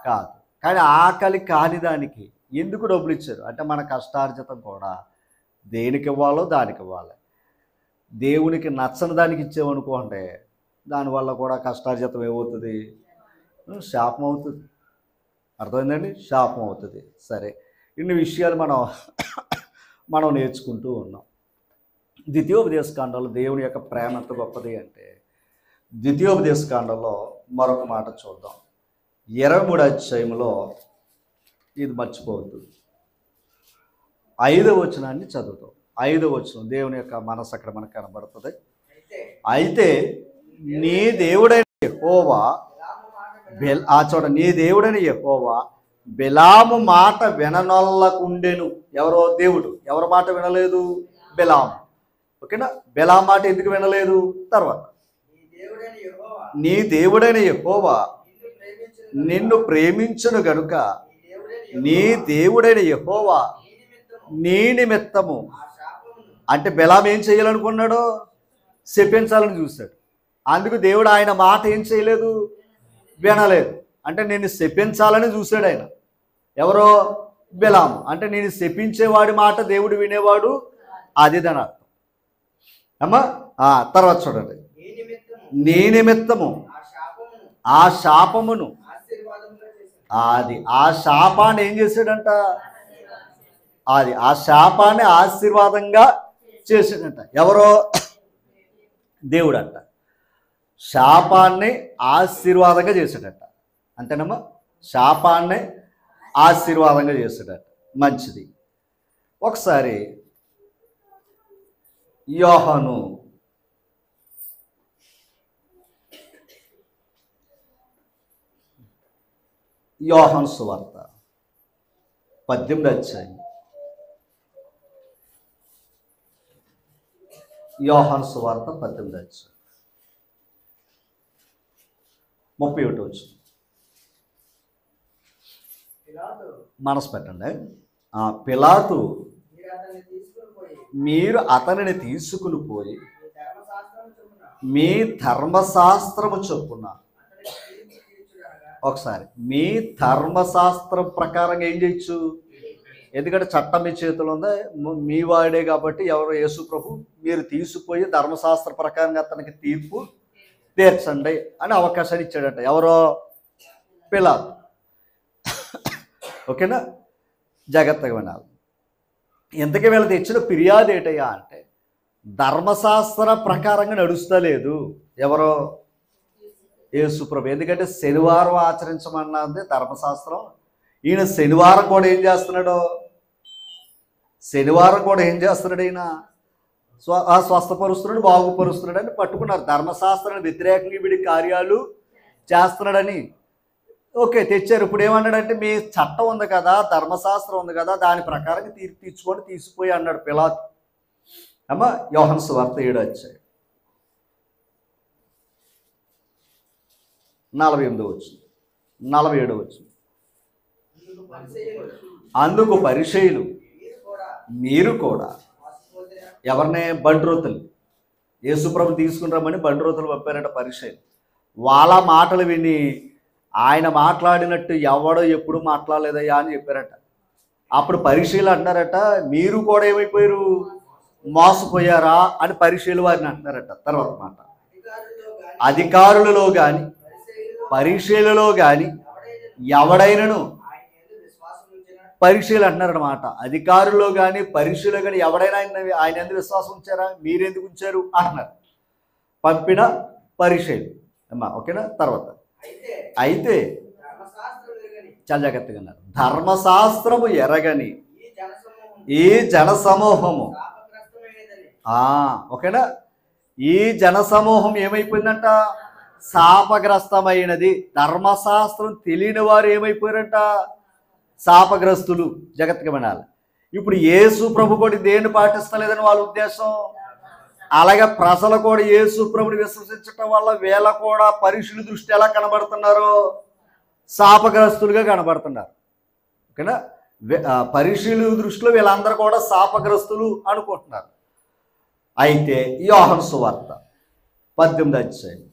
కాదు. కానీ ఆకలి కాని దానికి ఎందుకు డబ్బులు ఇచ్చారు అంటే మన కష్టార్జితం కూడా దేనికి ఇవ్వాలో దానికి ఇవ్వాలి. దేవునికి నచ్చని దానికి ఇచ్చామనుకోండి, దానివల్ల కూడా కష్టార్జితం ఏమవుతుంది, శాపం అవుతుంది. అర్థమైందండి, శాపం అవుతుంది. సరే, ఇన్ని విషయాలు మనం నేర్చుకుంటూ ఉన్నాం. ద్వితీయోపదేశకాండంలో దేవుని యొక్క ప్రేమ ఎంత గొప్పది అంటే, ద్వితీయోపదేశకాండంలో మరొక మాట చూద్దాం. 23వ అధ్యాయంలో, ఇది మర్చిపోవద్దు, 5వ వచనాన్ని చదువుతాం. 5వ వచనం దేవుని యొక్క మనసు అక్కడ మనకు కనబడుతుంది. అయితే నీ దేవుడైన యెహోవా నీ దేవుడైన యెహోవా బిలాము మాట విననొల్లకుండెను. ఎవరో దేవుడు, ఎవరి మాట వినలేదు, బిలాము. ఓకేనా, బిలాము మాట ఎందుకు వినలేదు, తర్వాత నీ దేవుడైన యెహోవా నిన్ను ప్రేమించును గనుక నీ దేవుడైన యెహోవా నీ నిమిత్తము. అంటే బిలాము ఏం చేయాలనుకున్నాడు, శపించాలని చూశాడు. అందుకు దేవుడు ఆయన మాట ఏం చేయలేదు, వినలేదు. అంటే నేను శపించాలని చూశాడు ఆయన. ఎవరో బిలాము. అంటే నేను శపించేవాడి మాట దేవుడు వినేవాడు, అది దాని అర్థం అమ్మా. తర్వాత చూడండి, నీ నిమిత్తము ఆ శాపమును, అది ఆ శాపాన్ని ఏం చేశాడంట, అది ఆ శాపాన్ని ఆశీర్వాదంగా చేశాడంట. ఎవరో దేవుడు అంట శాపాన్ని ఆశీర్వాదంగా చేశాడట. అంతేనమ్మా, శాపాన్ని ఆశీర్వాదంగా చేశాడట. మంచిది. ఒకసారి యోహాను సువార్త 18వ అధ్యాయం. యోహాను సువార్త 18వ అధ్యాయం 31వ వచనం. మనసు పెట్టండి. పిలాతు మీరు అతనిని తీసుకుని పోయి మీ ధర్మశాస్త్రము చొప్పున, ఒకసారి మీ ధర్మశాస్త్రం ప్రకారంగా ఏం చేయొచ్చు, ఎందుకంటే చట్టం మీ చేతిలో ఉంది, మీ వాడే కాబట్టి ఎవరు యేసు ప్రభు, మీరు తీసుకుపోయి ధర్మశాస్త్ర ప్రకారంగా అతనికి తీర్పు తీర్చండి అని అవకాశాన్ని ఇచ్చాడట. ఎవరో పిలాతు. ఓకేనా, జాగ్రత్తగా వినాలి. ఇంతకీ వీళ్ళు తెచ్చిన ఫిర్యాదు ఏంటయ్యా అంటే ధర్మశాస్త్ర ప్రకారంగా నడుస్తా లేదు ఎవరో యేసు ప్రభు. ఎందుకంటే శనివారం ఆచరించమన్నది ధర్మశాస్త్రం. ఈయన శనివారం కూడా ఏం చేస్తున్నాడు, ఈయన స్వస్థపరుస్తున్నాడు, బాగుపరుస్తున్నాడు అని పట్టుకున్నారు. ధర్మశాస్త్రాన్ని వ్యతిరేకంగా వీడి కార్యాలు చేస్తున్నాడని ఓకే తెచ్చారు. ఇప్పుడు ఏమన్నాడంటే మీ చట్టం ఉంది కదా, ధర్మశాస్త్రం ఉంది కదా, దాని ప్రకారం తీర్పు తీర్చుకొని తీసుకుపోయి అన్నాడు పిలాతు. అమ్మా యోహాను సువార్త 7 అధ్యాయం 47 వచ్చింది. అందుకు పరిసయ్యులు మీరు కూడా ఎవరినే బండ్రోతులు, యేసుప్రభు తీసుకుని రమ్మని బండ్రోతులు పంపారట పరిసయ్యులు. వాళ్ళ మాటలు విని ఆయన మాట్లాడినట్టు ఎవడో ఎప్పుడు మాట్లాడలేదయ్యా అని చెప్పారట. అప్పుడు పరిసయ్యులు అంటున్నారట మీరు కూడా ఏమైపోయారు, మోసపోయారా అని పరిసయ్యులు వారిని అంటున్నారట. తర్వాత మాట, అధికారులలో కానీ పరిసయ్యులలో కానీ ఎవడైనను, పరిసయ్యులు అంటున్నారన్నమాట, అధికారుల్లో కానీ పరిసయ్యులు కానీ ఎవడైనా ఆయన ఎందుకు విశ్వాసం ఉంచారా, మీరెందుకు ఉంచారు అంటున్నారు పంపిన పరిసయ్యులు. అమ్మా ఓకేనా. తర్వాత అయితే చాలా జాగ్రత్తగా అన్నారు, ధర్మశాస్త్రము ఎరగని ఈ జనసమూహము, ఓకేనా, ఈ జనసమూహం ఏమైపోయిందంట, శాపగ్రస్తమైనది. ధర్మశాస్త్రం తెలియని వారు ఏమైపోయారంట, శాపగ్రస్తులు. జాగ్రత్తగా వినాలి. ఇప్పుడు యేసు ప్రభు కూడా దేన్ని పాటిస్తలేదని వాళ్ళ ఉద్దేశం. అలాగే ప్రజలు కూడా యేసు ప్రభుని విశ్వసించటం వల్ల వీళ్ళ కూడా పరిశుల దృష్టి ఎలా కనబడుతున్నారు, శాపగ్రస్తులుగా కనబడుతున్నారు. ఓకేనా, పరిశుల దృష్టిలో వీళ్ళందరూ కూడా శాపగ్రస్తులు అనుకుంటున్నారు. అయితే యోహాను సువార్త 18 అధ్యాయం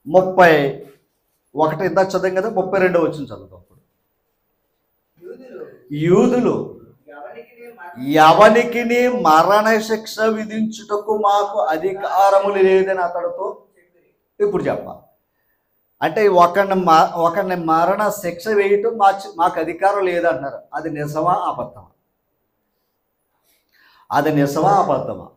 31 ఇంత చదివాం కదా, 32 వచ్చిన చదువుతాం. యూదులు ఎవనికి మరణ శిక్ష విధించుటకు మాకు అధికారములు లేదని అతడితో ఇప్పుడు చెప్పాలి. అంటే ఒకరిని మరణ శిక్ష వేయటం మాకు అధికారం లేదంటున్నారు. అది నిజమా అబద్ధమా? అది నిజమా అబద్ధమా?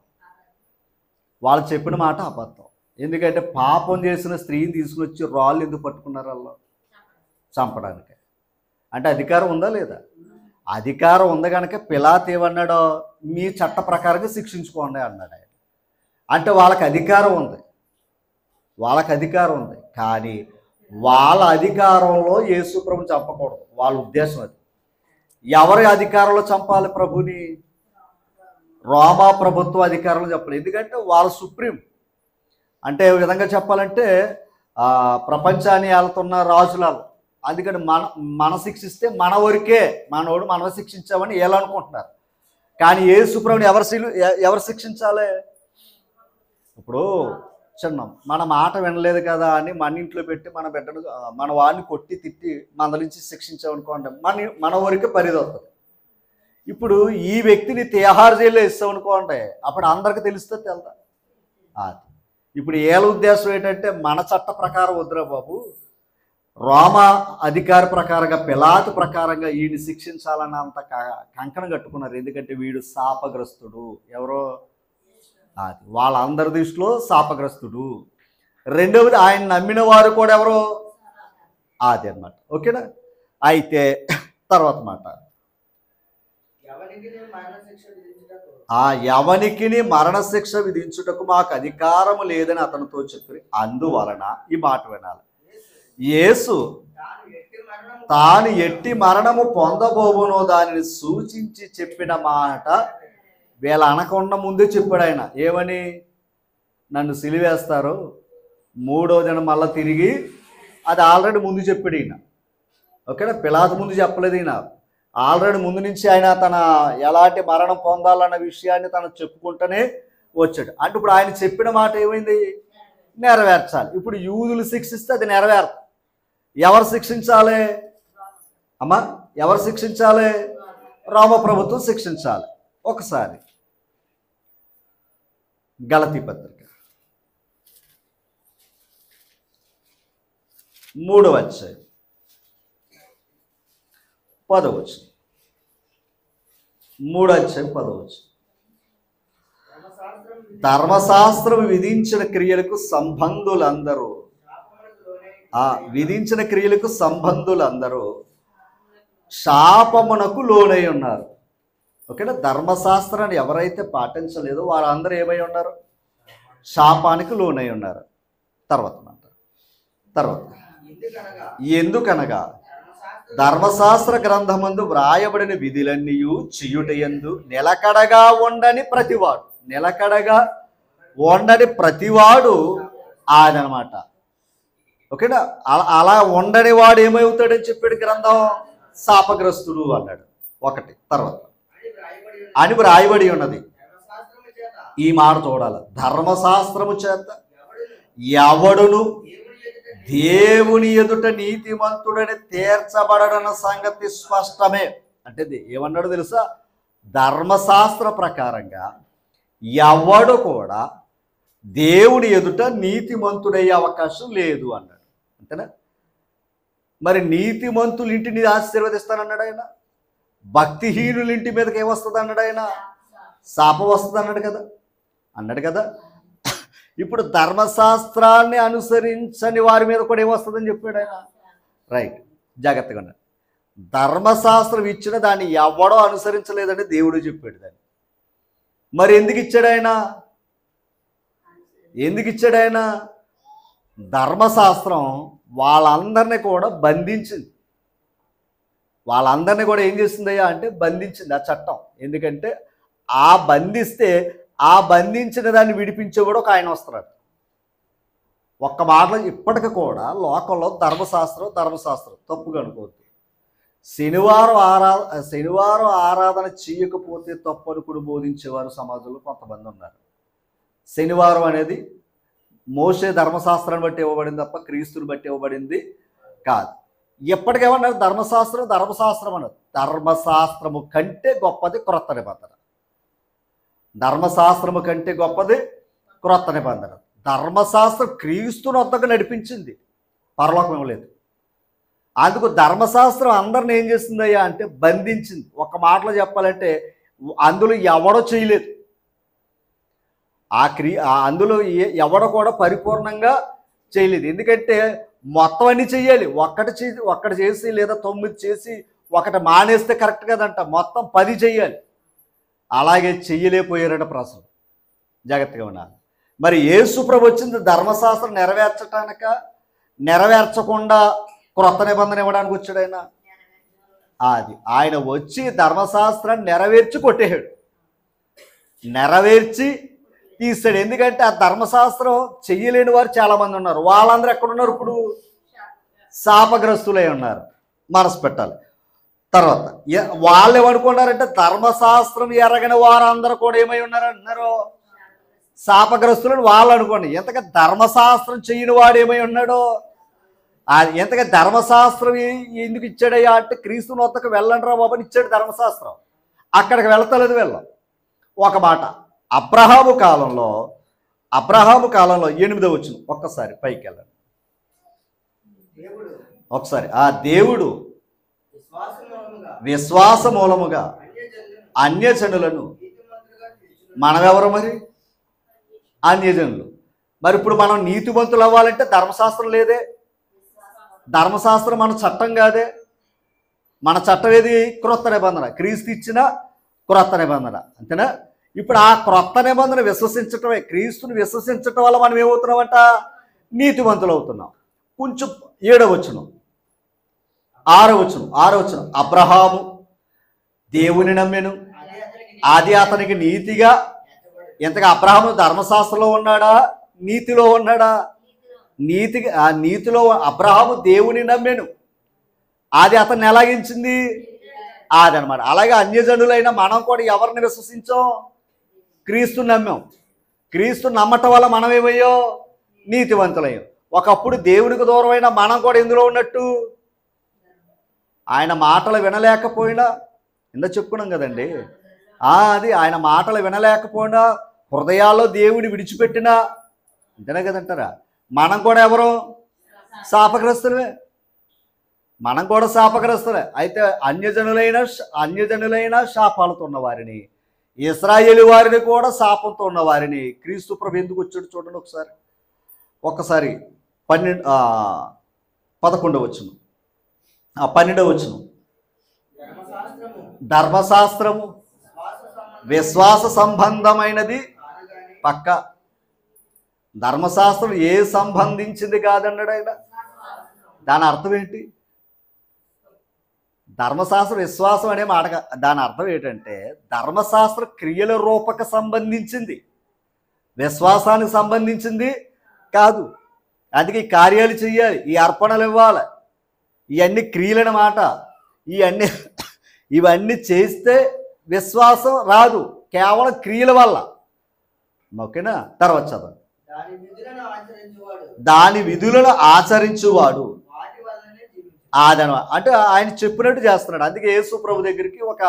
వాళ్ళు చెప్పిన మాట అబద్ధం. ఎందుకంటే పాపం చేసిన స్త్రీని తీసుకొచ్చి రాళ్ళు ఎందుకు పట్టుకున్నారు వాళ్ళు, చంపడానికి. అంటే అధికారం ఉందా లేదా? అధికారం ఉంది కనుక పిలాతు ఏమన్నాడో మీ చట్ట ప్రకారంగా శిక్షించుకోండి అన్నాడు ఆయన. అంటే వాళ్ళకి అధికారం ఉంది, కానీ వాళ్ళ అధికారంలో యేసు ప్రభుని చంపకూడదు. వాళ్ళ ఉద్దేశం అది. ఎవరి అధికారంలో చంపాలి ప్రభుని? రోమా ప్రభుత్వ అధికారంలో చెప్పాలి. ఎందుకంటే వాళ్ళు సుప్రీం. అంటే ఈ విధంగా చెప్పాలంటే ప్రపంచాన్ని ఏలుతున్న రాజులాలు. అందుకని మన శిక్షిస్తే మన వరకే, మనోడు మనం శిక్షించామని ఏలనుకుంటున్నారు. కానీ యేసు ప్రభుని ఎవరు శిక్షించాలి? ఇప్పుడు చిన్న మన మాట వినలేదు కదా అని మన ఇంట్లో పెట్టి మన బిడ్డను మన వాడిని కొట్టి తిట్టి మందలించి శిక్షించామనుకోండి, మన వరకే పరిధి అవుతుంది. ఇప్పుడు ఈ వ్యక్తిని తిహార్ జైల్లో ఇస్తామనుకోండి, అప్పుడు అందరికి తెలుస్తుంది తెల్దా. ఇప్పుడు ఏళ్ళ ఉద్దేశం ఏంటంటే మన చట్ట ప్రకారం వద్దురా బాబు, రోమా అధికార ప్రకారంగా పిలాతు ప్రకారంగా వీడిని శిక్షించాలన్నంత కంకణం కట్టుకున్నారు. ఎందుకంటే వీడు శాపగ్రస్తుడు. ఎవరో అది వాళ్ళందరి దృష్టిలో శాపగ్రస్తుడు. రెండవది ఆయన నమ్మిన వారు కూడా ఎవరో అది అన్నమాట. ఓకేనా. అయితే తర్వాత మాట, ఎవనికి మరణశిక్ష విధించుటకు మాకు అధికారము లేదని అతనితో చెప్పి, అందువలన ఈ మాట వినాలి, యేసు తాను ఎట్టి మరణము పొందబోవునో దానిని సూచించి చెప్పిన మాట వీళ్ళ అనకుండా ముందే చెప్పాడు ఆయన. ఏమని? నన్ను సిలివేస్తారు, 3వ దినం మళ్ళీ తిరిగి, అది ఆల్రెడీ ముందు చెప్పాడు ఈయన. ఓకేనా? పిలాతు ముందు చెప్పలేదు ఈయన. ఆల్రెడీ ముందు నుంచి ఆయన తన ఎలాంటి మరణం పొందాలన్న విషయాన్ని తను చెప్పుకుంటూనే వచ్చాడు. అంటే ఇప్పుడు ఆయన చెప్పిన మాట ఏమైంది? నెరవేర్చాలి. ఇప్పుడు యూదులు శిక్షిస్తే అది నెరవేరు. ఎవరు శిక్షించాలి అమ్మా? ఎవరు శిక్షించాలి? రోమ ప్రభుత్వం శిక్షించాలి. ఒకసారి గలతీ పత్రిక 3వ అధ్యాయం 10వ వచనం. 3వ అధ్యాయం 10వ వచనం. ధర్మశాస్త్రం విధించిన క్రియలకు సంబంధులందరూ విధించిన క్రియలకు సంబంధులందరూ శాపమునకు లోనై ఉన్నారు. ఓకేనా? ధర్మశాస్త్రాన్ని ఎవరైతే పాటించలేదో వారందరూ ఏమై ఉన్నారు? శాపానికి లోనై ఉన్నారు. తర్వాత ఎందుకనగా ధర్మశాస్త్ర గ్రంథమందు వ్రాయబడిన విధులన్నీ చేయుటయందు నిలకడగా ఉండని ప్రతివాడు ఆయనమాట. ఓకేనా? అలా ఉండని వాడు ఏమవుతాడని చెప్పాడు గ్రంథం? శాపగ్రస్తుడు అన్నాడు. ఒకటి. తర్వాత అని వ్రాయబడి ఉన్నది. ఈ మాట చూడాలి. ధర్మశాస్త్రము చేత ఎవడును దేవుని ఎదుట నీతిమంతుడని తీర్చబడన సంగతి స్పష్టమే. అంటే ఏమన్నాడు తెలుసా? ధర్మశాస్త్ర ప్రకారంగా ఎవడు కూడా దేవుని ఎదుట నీతిమంతుడయ్యే అవకాశం లేదు అన్నాడు. అంతేనా? మరి నీతిమంతుల ఇంటిని ఆశీర్వదిస్తానన్నాడు ఆయన. భక్తిహీనుల ఇంటి మీదకి ఏమొస్తుంది అన్నాడు ఆయన? శాపం వస్తుంది అన్నాడు కదా. ఇప్పుడు ధర్మశాస్త్రాన్ని అనుసరించని వారి మీద కూడా ఏమొస్తుందని చెప్పాడు ఆయన. రైట్, జాగ్రత్తగా ఉన్నాడు. ధర్మశాస్త్రం ఇచ్చిన దాన్ని ఎవడో అనుసరించలేదని దేవుడు చెప్పాడు దాన్ని. మరి ఎందుకు ఇచ్చాడు ఆయన? ధర్మశాస్త్రం వాళ్ళందరినీ కూడా బంధించింది. వాళ్ళందరినీ కూడా ఏం చేసిందయ్యా అంటే బంధించింది ఆ చట్టం. ఎందుకంటే ఆ బంధించిన దాన్ని విడిపించేవాడు ఒక ఆయన వస్తున్నాడు. ఒక్క మాటలో ఇప్పటికి కూడా లోకంలో ధర్మశాస్త్రం తప్పుగా అనుకోవద్దు. శనివారం ఆరాధన చేయకపోతే తప్పు అనుకుని బోధించేవారు సమాజంలో కొంతమంది ఉన్నారు. శనివారం అనేది మోషే ధర్మశాస్త్రాన్ని బట్టి ఇవ్వబడింది తప్ప క్రీస్తుని బట్టి ఇవ్వబడింది కాదు. ఎప్పటికేమన్నారు? ధర్మశాస్త్రం అన్నారు. ధర్మశాస్త్రము కంటే గొప్పది క్రొత్త నిబంధన. ధర్మశాస్త్రము కంటే గొప్పది క్రొత్త నిబంధన. ధర్మశాస్త్రం క్రీస్తుని వద్దకు నడిపించింది, పరలోకం ఇవ్వలేదు. అందుకు ధర్మశాస్త్రం అందరిని ఏం చేసిందయ్యా అంటే బంధించింది. ఒక మాటలో చెప్పాలంటే అందులో ఎవడో చేయలేదు. అందులో ఎవడో కూడా పరిపూర్ణంగా చేయలేదు. ఎందుకంటే మొత్తం అన్ని చెయ్యాలి. ఒక్కటి చేసి లేదా 9 చేసి ఒకటి మానేస్తే కరెక్ట్ కదంట. మొత్తం 10 చెయ్యాలి. అలాగే చెయ్యలేకపోయారట ప్రజలు. జాగ్రత్తగా ఉన్నారు. మరి యేసు ప్రభు వచ్చింది ధర్మశాస్త్రం నెరవేర్చకుండా క్రొత్త నిబంధన ఇవ్వడానికి వచ్చాడు ఆయన. ఆయన వచ్చి ధర్మశాస్త్రాన్ని నెరవేర్చి కొట్టేశాడు, నెరవేర్చి తీస్తాడు. ఎందుకంటే ఆ ధర్మశాస్త్రం చెయ్యలేని వారు చాలామంది ఉన్నారు. వాళ్ళందరూ ఎక్కడున్నారు? ఇప్పుడు శాపగ్రస్తులై ఉన్నారు. మనసు పెట్టాలి. తర్వాత వాళ్ళు ఏమనుకున్నారంటే ధర్మశాస్త్రం ఎరగని వారందరూ కూడా ఏమై ఉన్నారంటున్నారు? శాపగ్రస్తులను వాళ్ళు అనుకోండి. ఎంతగా ధర్మశాస్త్రం చెయ్యని వాడు ఏమై ఉన్నాడో, ఎంతగా ధర్మశాస్త్రం ఎందుకు ఇచ్చాడయ్యా అంటే క్రీస్తుని వద్దకు వెళ్ళండి రా బాబు అని ఇచ్చాడు ధర్మశాస్త్రం. అక్కడికి వెళ్తలేదు వెళ్ళం. ఒక మాట, అబ్రహాము కాలంలో 8వ వచనం ఒక్కసారి పైకి వెళ్ళండి. ఒకసారి ఆ దేవుడు విశ్వాస మూలముగా అన్యజనులను, మనమెవరు మరి? అన్యజనులు. మరి ఇప్పుడు మనం నీతిమంతులు అవ్వాలంటే ధర్మశాస్త్రం లేదే. ధర్మశాస్త్రం మన చట్టం కాదే. మన చట్టం ఏది? క్రొత్త నిబంధన, క్రీస్తు ఇచ్చిన క్రొత్త నిబంధన. అంతేనా? ఇప్పుడు ఆ క్రొత్త నిబంధన విశ్వసించటమే, క్రీస్తుని విశ్వసించటం వల్ల మనం ఏమవుతున్నామంట? నీతిమంతులు అవుతున్నాం. కొంచెం 7వ వచనం 6వ వచనం అబ్రహాము దేవుని నమ్మెను, అది అతనికి నీతిగా. ఎంతగా అబ్రహాము ధర్మశాస్త్రంలో ఉన్నాడా? నీతిలో ఉన్నాడా? నీతిలో అబ్రహాము దేవుని నమ్మెను, అది అతన్ని ఎలాగించింది? అది అనమాట. అలాగే అన్యజనులైన మనం కూడా ఎవరిని విశ్వసించాం? క్రీస్తుని నమ్మాం. క్రీస్తు నమ్మటం వల్ల మనం ఏమయ్యో? నీతివంతులయ్యాం. ఒకప్పుడు దేవునికి దూరమైన మనం కూడా ఎందులో ఉన్నట్టు? ఆయన మాటలు వినలేకపోయినా, ఇందా చెప్పుకున్నాం కదండి, అది ఆయన మాటలు వినలేకపోయినా, హృదయాల్లో దేవుని విడిచిపెట్టినా, అంతేనే కదంటారా, మనం కూడా ఎవరు? శాపగ్రస్తులే. మనం కూడా శాపగ్రస్తులే. అయితే అన్యజనులైన శాపాలతో ఉన్న వారిని, ఇశ్రాయేలు వారిని కూడా శాపంతో ఉన్న వారిని క్రీస్తు ప్రభు ఎందుకు వచ్చాడు చూడండి ఒక్కసారి 11వ వచనం, 12వ వచనం. ధర్మశాస్త్రము విశ్వాస సంబంధమైనది పక్క. ధర్మశాస్త్రం ఏ సంబంధించింది కాదన్నాడు ఆయన. దాని అర్థం ఏంటి? ధర్మశాస్త్రం విశ్వాసం అనే మాట, దాని అర్థం ఏంటంటే ధర్మశాస్త్ర క్రియల రూపక సంబంధించింది, విశ్వాసానికి సంబంధించింది కాదు. అందుకే ఈ కార్యాలు చెయ్యాలి, ఈ అర్పణలు ఇవ్వాలి, ఇవన్నీ క్రియలన మాట. ఇవన్నీ చేస్తే విశ్వాసం రాదు, కేవలం క్రియల వల్ల. ఓకేనా? తర్వాత చదవండి. దాని విధులను ఆచరించువాడు ఆదనమాట. అంటే ఆయన చెప్పినట్టు చేస్తున్నాడు. అందుకే యేసు ప్రభు దగ్గరికి ఒక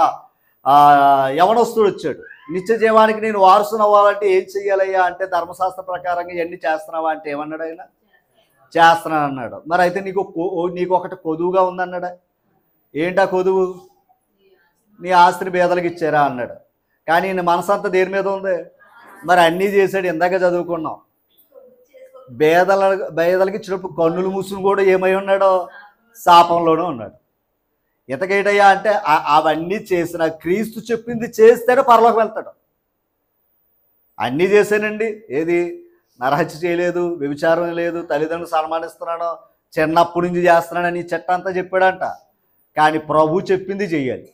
యవనస్తుడు వచ్చాడు. నిత్య జీవానికి నేను వారసుని అవ్వాలంటే ఏం చెయ్యాలయ్యా అంటే, ధర్మశాస్త్ర ప్రకారంగా ఇవన్నీ చేస్తున్నావా అంటే ఏమన్నాడు ఆయన? చేస్తున్నాను అన్నాడు. మరి అయితే నీకు ఒకటి కొదువుగా ఉందన్నాడా? ఏంటా కొదువు? నీ ఆస్తిని బేదలకు ఇచ్చారా అన్నాడు. కానీ ఈయన మనసంతా దేని మీద ఉంది? మరి అన్నీ చేశాడు, ఇందాక చదువుకున్నాం. బేదలకి ఇచ్చినప్పుడు కన్నులు మూసుని కూడా ఏమై ఉన్నాడో? శాపంలోనూ ఉన్నాడు. ఇంతకేటయ్యా అంటే అవన్నీ చేసిన క్రీస్తు చెప్పింది చేస్తేనే పరలోకి వెళ్తాడు. అన్నీ చేశానండి, ఏది నరహత్య చేయలేదు, వ్యభిచారం లేదు, తల్లిదండ్రులు సన్మానిస్తున్నాను, చిన్నప్పటి నుంచి చేస్తున్నానని చట్టం అంతా చెప్పాడంట. కానీ ప్రభు చెప్పింది చెయ్యాలి.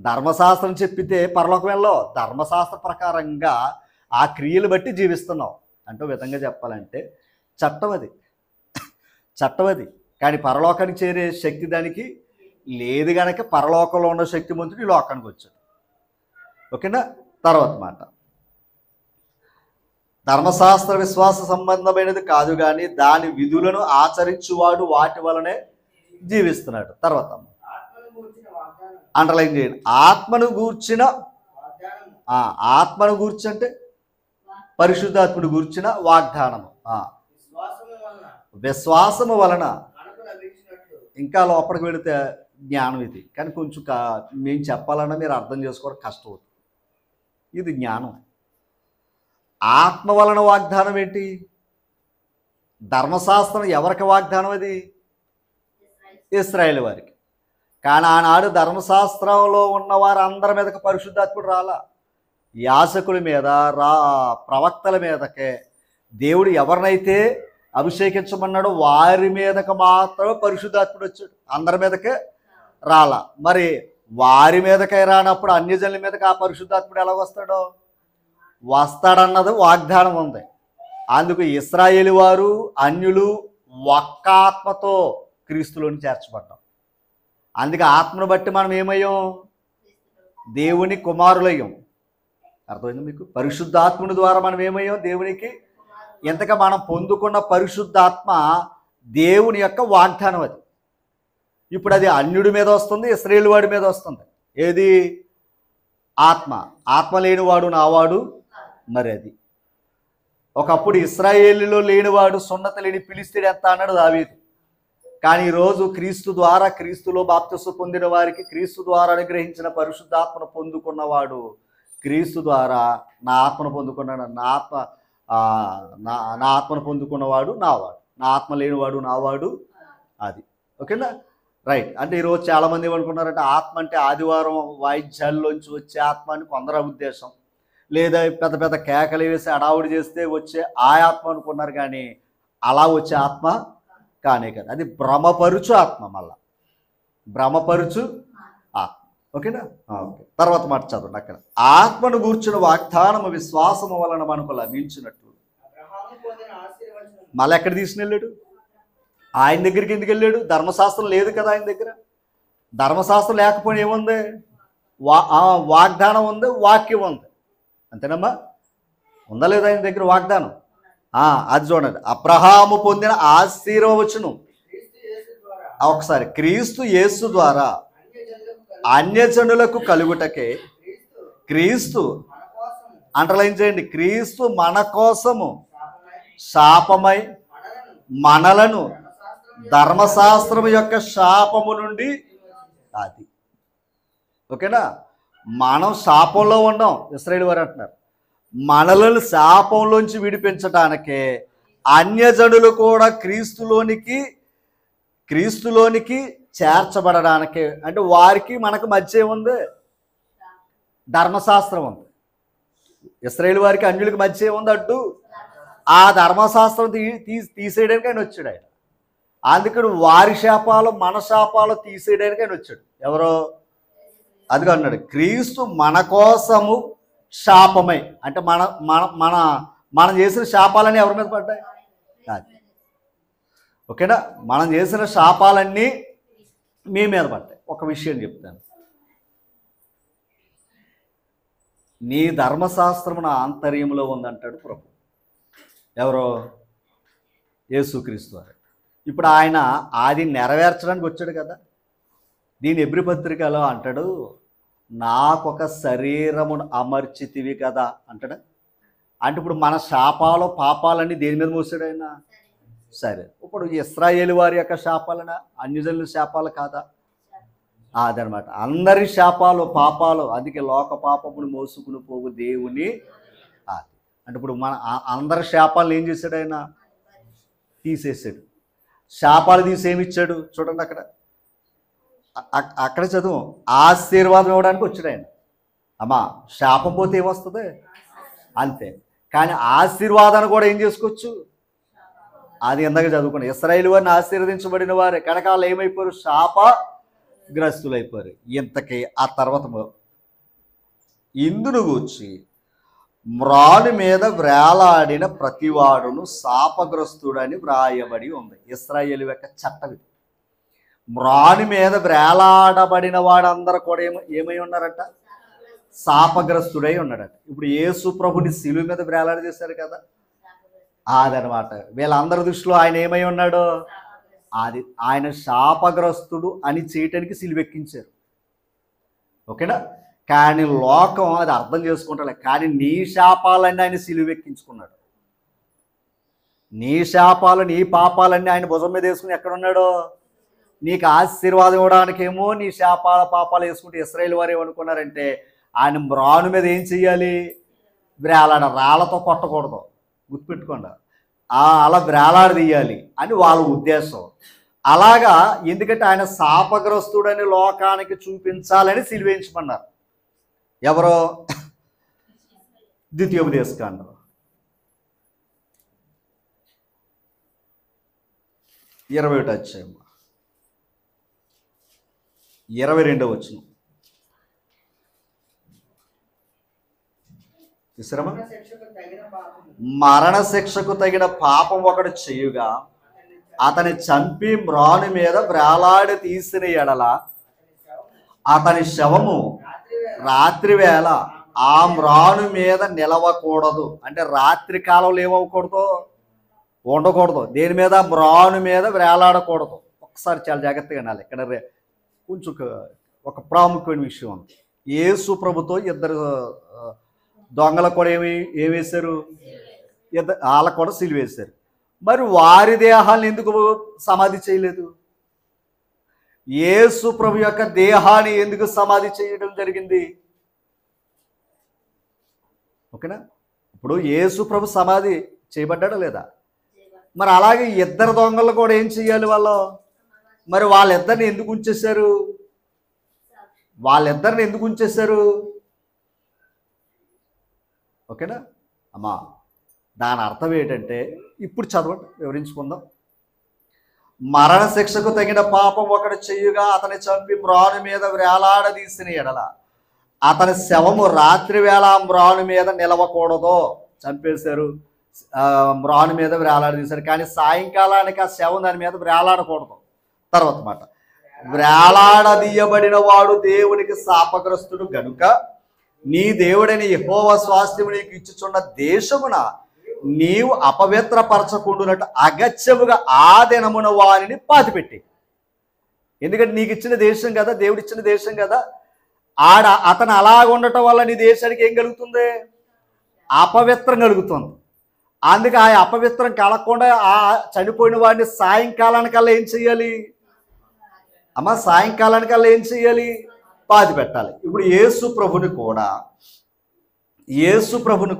ధర్మశాస్త్రం చెప్పితే పరలోకం వెళ్ళవు, ధర్మశాస్త్ర ప్రకారంగా ఆ క్రియలు బట్టి జీవిస్తున్నావు. అంటే విధంగా చెప్పాలంటే చట్టం అది. కానీ పరలోకానికి చేరే శక్తి దానికి లేదు కనుక పరలోకంలో ఉన్న శక్తిమంతుడు ఈ లోకానికి వచ్చాడు. ఓకేనా? తర్వాత మాట, ధర్మశాస్త్ర విశ్వాస సంబంధమైనది కాదు కానీ దాని విధులను ఆచరించువాడు వాటి వలనే జీవిస్తున్నాడు. తర్వాత అండర్లైన్ చేయండి. ఆత్మను గూర్చి అంటే పరిశుద్ధాత్ముడు గూర్చిన వాగ్దానము. విశ్వాసము వలన, ఇంకా లోపలికి వెళితే జ్ఞానం ఇది, కానీ కొంచెం మేము చెప్పాలన్నా మీరు అర్థం చేసుకోవడం కష్టం అవుతుంది. ఇది జ్ఞానం. ఆత్మ వలన వాగ్దానం ఏంటి? ధర్మశాస్త్రం ఎవరికి వాగ్దానం? అది ఇశ్రాయేలు వారికి. కానీ ఆనాడు ధర్మశాస్త్రంలో ఉన్న వారందరి మీదకి పరిశుద్ధాత్ముడు రాలా. యాజకుల మీద, ప్రవక్తల మీదకే దేవుడు ఎవరినైతే అభిషేకించమన్నాడో వారి మీదకి మాత్రమే పరిశుద్ధాత్ముడు వచ్చాడు, అందరి మీదకే రాలా. మరి వారి మీదకే రానప్పుడు అన్యజనుల మీదకి ఆ పరిశుద్ధాత్ముడు ఎలాగొస్తాడో? వస్తాడన్నది వాగ్దానం ఉంది. అందుకు ఇశ్రాయేలు వారు, అన్యులు ఒక్క ఆత్మతో క్రీస్తులోని చేర్చబడ్డాం. అందుకే ఆత్మను బట్టి మనం ఏమయ్యాం? దేవుని కుమారులయ్యాం. అర్థమైంది మీకు? పరిశుద్ధాత్ముని ద్వారా మనం ఏమయ్యాం? దేవునికి. ఎంతగా మనం పొందుకున్న పరిశుద్ధాత్మ దేవుని యొక్క వాగ్దానం. అది ఇప్పుడు అది అన్యుడి మీద వస్తుంది, ఇశ్రాయేలు వాడి మీద వస్తుంది. ఏది? ఆత్మ లేనివాడు నావాడు. మరి అది ఒకప్పుడు ఇశ్రాయేలులో లేనివాడు, సున్నత లేని ఫిలిష్తీయుడు ఎంత అన్నాడు దావీదు. కానీ ఈరోజు క్రీస్తులో బాప్తిస్మం పొందిన వారికి, క్రీస్తు ద్వారా అనుగ్రహించిన పరిశుద్ధాత్మను పొందుకున్నవాడు, క్రీస్తు ద్వారా నా ఆత్మను పొందుకున్నాడు, నా ఆత్మను పొందుకున్నవాడు నావాడు, నా ఆత్మ లేనివాడు నావాడు. అది ఓకేనా? రైట్. అంటే ఈరోజు చాలామంది ఏమనుకున్నారంటే ఆత్మ అంటే ఆదివారం వాయిద్యాల్లోంచి వచ్చే ఆత్మ అని కొందరు ఉద్దేశం, లేదా పెద్ద పెద్ద కేకలు వేసి అడావుడి చేస్తే వచ్చే ఆ ఆత్మ అనుకున్నారు. కానీ అలా వచ్చే ఆత్మ కానే కాదు, అది భ్రమపరుచు ఆత్మ. మళ్ళా భ్రమపరుచు ఆత్మ. ఓకేనా? ఓకే. తర్వాత మాట చదవండి. అక్కడ ఆత్మను గూర్చిన వాగ్దానము విశ్వాసము వలన మనకు లభించినట్లు. మళ్ళీ ఎక్కడ తీసుకుని వెళ్ళాడు? ఆయన దగ్గరికి ఎందుకు వెళ్ళాడు? ధర్మశాస్త్రం లేదు కదా ఆయన దగ్గర. ధర్మశాస్త్రం లేకపోయినా ఏముంది? వాగ్దానం ఉంది, వాక్యం ఉంది. అంతేనమ్మా? ఉందా లేదా ఆయన దగ్గర వాగ్దానం? అది చూడండి, అబ్రహాము పొందిన ఆశీర్వచనం. ఒకసారి, క్రీస్తు యేసు ద్వారా అన్యజనులకు కలుగుటకే క్రీస్తు, అండర్లైన్ చేయండి, క్రీస్తు మన కోసము శాపమై మనలను ధర్మశాస్త్రం యొక్క శాపము నుండి, అది ఓకేనా, మనం శాపంలో ఉన్నాం. ఇశ్రాయేలు వారు అంటున్నారు, మనలను శాపంలోంచి విడిపించటానికే అన్యజనులు కూడా క్రీస్తులోనికి చేర్చబడడానికి. అంటే వారికి మనకు మధ్య ఏముంది? ధర్మశాస్త్రం ఉంది. ఇశ్రాయేలు వారికి అన్యులకి మధ్య ఏముంది? అడ్డు. ఆ ధర్మశాస్త్రం తీసేయడానికి ఆయన వచ్చాడు. ఆయన అందుకని వారి శాపాలు మన శాపాలు తీసేయడానికి ఆయన వచ్చాడు. ఎవరో అదిగా అన్నాడు, క్రీస్తు మన కోసము శాపమై. అంటే మనం చేసిన శాపాలన్నీ ఎవరి మీద పడ్డాయి? ఓకేనా, మనం చేసిన శాపాలన్నీ మీ మీద పడ్డాయి. ఒక విషయం చెప్తాను, నీ ధర్మశాస్త్రము నా ఆంతర్యంలో ఉందంటాడు ప్రభు. ఎవరో? యేసుక్రీస్తు వారు. ఇప్పుడు ఆయన అది నెరవేర్చడానికి వచ్చాడు కదా. దీని ఎబ్రి పత్రికలో అంటాడు, నాకొక శరీరమును అమర్చితివి కదా అంటాడు. అంటే ఇప్పుడు మన శాపాలు పాపాలన్నీ దేని మీద మోసాడు ఆయన? సరే, ఇప్పుడు ఇశ్రాయేలు వారి యొక్క శాపాలనా, అన్యజనుల శాపాలు కాదా? అదనమాట, అందరి శాపాలు పాపాలు. అందుకే లోక పాపమును మోసుకుని పోవు దేవుని. అంటే ఇప్పుడు మన అందరి శాపాలను ఏం చేశాడు ఆయన? తీసేసాడు. శాపాలు తీసి ఏమిచ్చాడు? చూడండి అక్కడ చదువు, ఆశీర్వాదం ఇవ్వడానికి వచ్చాడు ఆయన. అమ్మా, శాపం పోతే ఏమొస్తుంది? అంతే. కానీ ఆశీర్వాదాన్ని కూడా ఏం చేసుకోవచ్చు? అది ఇందాక చదువుకుని, ఇశ్రాయేలు వారిని ఆశీర్వదించబడిన వారే కనుక వాళ్ళు ఏమైపోయారు? శాపగ్రస్తులైపోయారు. ఇంతకీ ఆ తర్వాత ఇందును గూర్చి మ్రాను మీద వ్రేలాడిన ప్రతివాడును శాపగ్రస్తుడని వ్రాయబడి ఉంది. ఇశ్రాయేలు యొక్క చట్టం ఇది. మ్రాను మీద వ్రేలాడబడిన వాడందరూ కూడా ఏమై ఉన్నారట? శాపగ్రస్తుడై ఉన్నాడట. ఇప్పుడు యేసు ప్రభుని శిలువ మీద వ్రేలాడి చేశారు కదా, అదనమాట. వీళ్ళందరి దృష్టిలో ఆయన ఏమై ఉన్నాడు? అది ఆయన శాపగ్రస్తుడు అని చేయటానికి సిలువెక్కించారు. ఓకేనా? కానీ లోకం అది అర్థం చేసుకుంటలే. కానీ నీ శాపాలన్నీ ఆయన సిలువెక్కించుకున్నాడు. నీ శాపాలు, నీ పాపాలన్నీ ఆయన భుజం మీద వేసుకుని ఎక్కడున్నాడు? నీకు ఆశీర్వాదం ఇవ్వడానికేమో నీ శాపాల పాపాలు వేసుకుంటే ఇశ్రాయేలు వారు ఏమనుకున్నారంటే ఆయన మ్రాను మీద ఏం చెయ్యాలి? వ్రేలాడ, రాళ్లతో కొట్టకూడదు, గుర్తుపెట్టుకోండి. అలా వ్రేలాడ తీయాలి అని వాళ్ళ ఉద్దేశం. అలాగా, ఎందుకంటే ఆయన శాపగ్రస్తుడని లోకానికి చూపించాలని సిలువేయించమన్నారు. ఎవరో? ద్వితీయోపదేశకాండం 21వ అధ్యాయం 22వ వచనం. విశ్రమ, మరణ శిక్షకు తగిన పాపం ఒకడు చేయుగా అతని చంపి మ్రాను మీద వ్రేలాడి తీసిన ఎడల అతని శవము రాత్రి వేళ ఆ మ్రాను మీద నిలవకూడదు. అంటే రాత్రి కాలంలో ఏమవకూడదు? ఉండకూడదు. దేని మీద? మ్రాను మీద వ్రేలాడకూడదు. ఒకసారి చాలా జాగ్రత్తగా వినాలి. ఇక్కడ కొంచెం ఒక ప్రాముఖ్యమైన విషయం ఉంది. యేసు ప్రభుతో ఇద్దరు దొంగలకు కూడా ఏం వేశారు? వాళ్ళకు కూడా సిలువేశారు. మరి వారి దేహాలను ఎందుకు సమాధి చేయలేదు? యేసు ప్రభు యొక్క దేహాన్ని ఎందుకు సమాధి చేయడం జరిగింది? ఓకేనా? ఇప్పుడు యేసు ప్రభు సమాధి చేయబడ్డాడా లేదా? మరి అలాగే ఇద్దరు దొంగలు కూడా ఏం చెయ్యాలి వాళ్ళు? మరి వాళ్ళిద్దరిని ఎందుకు ఉంచేశారు? ఓకేనా అమ్మా? దాని అర్థం ఏంటంటే, ఇప్పుడు చదవండి, వివరించుకుందాం. మరణ శిక్షకు తగిన పాపం ఒకడు చెయ్యుగా అతని చంపి మ్రాను మీద వ్రేలాడదీసిన ఎడల అతని శవము రాత్రి వేళ మ్రాను మీద నిలవకూడదు. చంపేశారు, మ్రాను మీద వేలాడదీశారు. కానీ సాయంకాలానికి ఆ శవం దాని మీద వేలాడకూడదు. తర్వాత మాట, వేలాడదీయబడిన వాడు దేవునికి శాపగ్రస్తుడు గనుక నీ దేవుడైన యెహోవా స్వాస్థ్యము నీకు ఇచ్చుచున్న దేశమున నీవు అపవిత్రపరచకుండునట్టు అగత్యముగా ఆ దినమున వారిని పాతిపెట్టి. ఎందుకంటే నీకు ఇచ్చిన దేశం కదా, దేవుడు ఇచ్చిన దేశం కదా. అతను అలాగ ఉండటం వల్ల నీ దేశానికి ఏం కలుగుతుంది? అపవిత్రం కలుగుతుంది. అందుకే ఆ అపవిత్రం కలగకుండా ఆ చనిపోయిన వాడిని సాయంకాలానికల్లా ఏం చెయ్యాలి అమ్మ? సాయంకాలానికల్లా ఏం చెయ్యాలి? పాతి పెట్టాలి. ఇప్పుడు యేసు ప్రభుని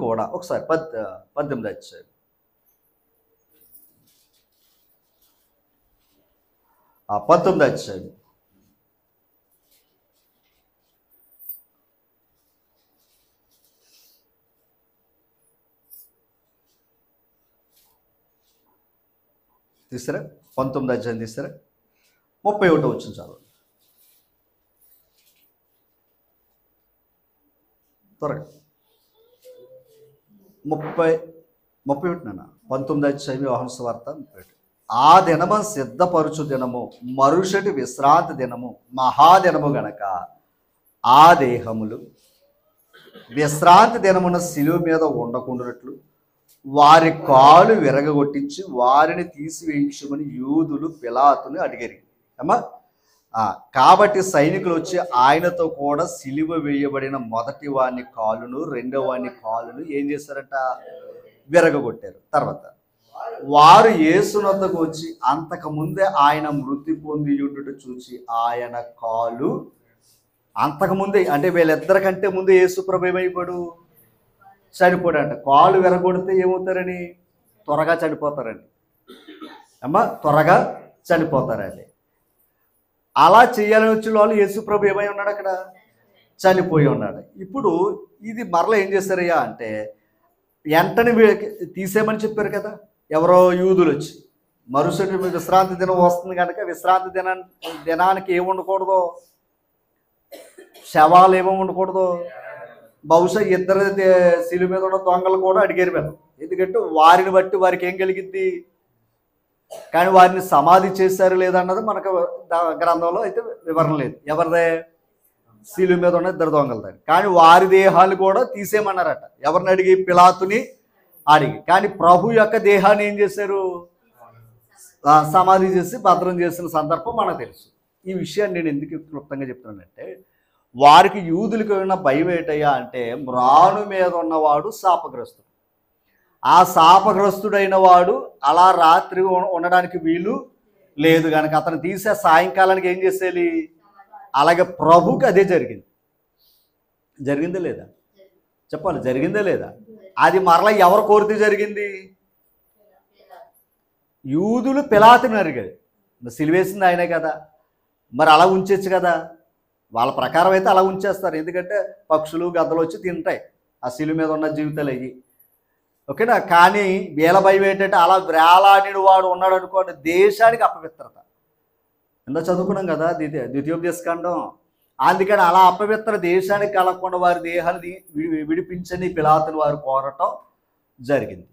కూడా ఒకసారి 18 వచ్చాడు. ఆ 19 వచ్చాడు. తీసారా? 19 అధ్యాయం తీసారా? 31 వచ్చింది చాలు త్వరగా. 31 నాన్న, 19 అధ్యాయం యోహాను సువార్త 31. ఆ దినము సిద్ధపరుచు దినము, మరుసటి విశ్రాంతి దినము మహాదినము గనక ఆ దేహములు విశ్రాంతి దినమున శిలువ మీద ఉండకుండానట్లు వారి కాలు విరగగొట్టించి వారిని తీసివేయించమని యూదులు పిలాతుని అడిగారు. అమ్మా, కాబట్టి సైనికులు వచ్చి ఆయనతో కూడా సిలువ వేయబడిన మొదటి వాని కాలును రెండవ వాని కాలును ఏం చేశారట? విరగగొట్టారు. తర్వాత వారు యేసునొద్దకు వచ్చి అంతకుముందే ఆయన మృతి పొందియుండుట చూచి ఆయన కాలు, అంతకుముందే అంటే వీళ్ళిద్దరికంటే ముందు యేసు ప్రభు ఏమైపోయాడు? చనిపోయాడంట. కాలు విరగొడితే ఏమవుతారని? త్వరగా చనిపోతారండి అమ్మా, త్వరగా చనిపోతారండి. అలా చేయాలని వచ్చిన వాళ్ళు యేసు ప్రభు ఏమై ఉన్నాడు? అక్కడ చనిపోయి ఉన్నాడు. ఇప్పుడు ఇది మరలా ఏం చేశారయ్యా అంటే వెంటనే తీసేయమని చెప్పారు కదా ఎవరో యూదులు వచ్చి. మరుసటి విశ్రాంతి దినం వస్తుంది కనుక విశ్రాంతి దినానికి ఏమి ఉండకూడదు? శవాలు ఏమో ఉండకూడదు. బహుశా ఇద్దరు శిలువ మీద ఉన్న దొంగలు కూడా అడిగారు మేము, ఎందుకంటే వారిని బట్టి వారికి ఏం కలిగింది. కానీ వారిని సమాధి చేశారు లేదన్నది మనకు గ్రంథంలో అయితే వివరణ లేదు. ఎవరిదే? శిలువ మీద ఉన్న ఇద్దరు దొంగలది. కానీ వారి దేహాలు కూడా తీసేయమన్నారట. ఎవరిని అడిగి? పిలాతుని అడిగి. కానీ ప్రభు యొక్క దేహాన్ని ఏం చేశారు? సమాధి చేసి భద్రం చేసిన సందర్భం మనకు తెలుసు. ఈ విషయాన్ని నేను ఎందుకు క్లుప్తంగా చెప్తున్నానంటే, వారికి యూదులకు ఉన్న భయం ఏంటయ్యా అంటే మ్రాను మీద ఉన్నవాడు శాపగ్రస్తుడు. ఆ శాపగ్రస్తుడైన వాడు అలా రాత్రి ఉండడానికి వీలు లేదు కనుక అతను తీసే సాయంకాలానికి ఏం చేసేయాలి? అలాగే ప్రభుకి అదే జరిగింది. జరిగిందా లేదా? చెప్పాలి, జరిగిందా లేదా? అది మరలా ఎవరు కోరితే జరిగింది? యూదులు పిలాతుని అడిగారు. సిలువేసింది ఆయనే కదా, మరి అలా ఉంచచ్చు కదా. వాళ్ళ ప్రకారం అయితే అలా ఉంచేస్తారు, ఎందుకంటే పక్షులు గద్దలు వచ్చి తింటాయి ఆ శిలువ మీద ఉన్న జీవితాలు అయ్యి. ఓకేనా? కానీ వీళ్ళ భయం ఏంటంటే అలా వేలాడిన వాడు ఉన్నాడు అనుకోండి, దేశానికి అపవిత్రత. ఎంత చదువుకున్నాం కదా ద్వితీయోపదేశకాండం. అందుకని అలా అపవిత్ర దేశానికి కలగకుండా వారి దేహాన్ని విడిపించని పిలాతుని వారు కోరటం జరిగింది.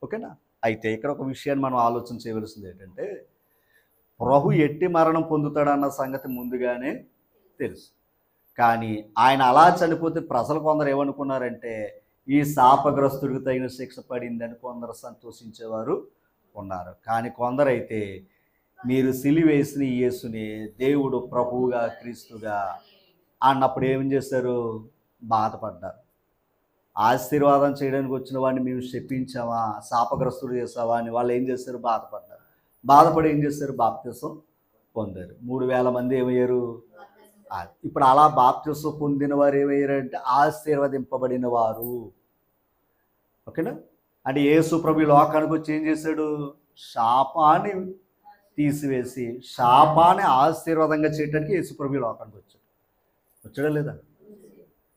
ఓకేనా? అయితే ఇక్కడ ఒక విషయాన్ని మనం ఆలోచన చేయవలసింది ఏంటంటే, ప్రభు ఎట్టి మరణం పొందుతాడన్న సంగతి ముందుగానే తెలుసు. కానీ ఆయన అలా చనిపోతే ప్రజలు కొందరు ఏమనుకున్నారంటే ఈ శాపగ్రస్తుడికి తగిన శిక్ష పడిందని కొందరు సంతోషించేవారు ఉన్నారు. కానీ కొందరైతే మీరు సిలువేసిన యేసుని దేవుడు ప్రభువుగా క్రీస్తుగా అన్నప్పుడు ఏం చేశారు? బాధపడ్డారు. ఆశీర్వాదం చేయడానికి వచ్చిన వాడిని మేము శపించామా, శాపగ్రస్తుడు చేసావా అని వాళ్ళు ఏం చేశారు? బాధపడ్డారు. బాధపడి ఏం చేశారు? బాప్తిసం పొందారు. 3000 మంది ఏమయ్యారు? ఇప్పుడు అలా బాప్తిసం పొందిన వారు ఏమయ్యారంటే ఆశీర్వదింపబడిన వారు. ఓకేనా? అంటే యేసు ప్రభు లోకానికి వచ్చి ఏం చేశాడు? శాపాన్ని తీసివేసి శాపాన్ని ఆశీర్వాదంగా చేయడానికి యేసు ప్రభు లోకానికి వచ్చాడా లేదా?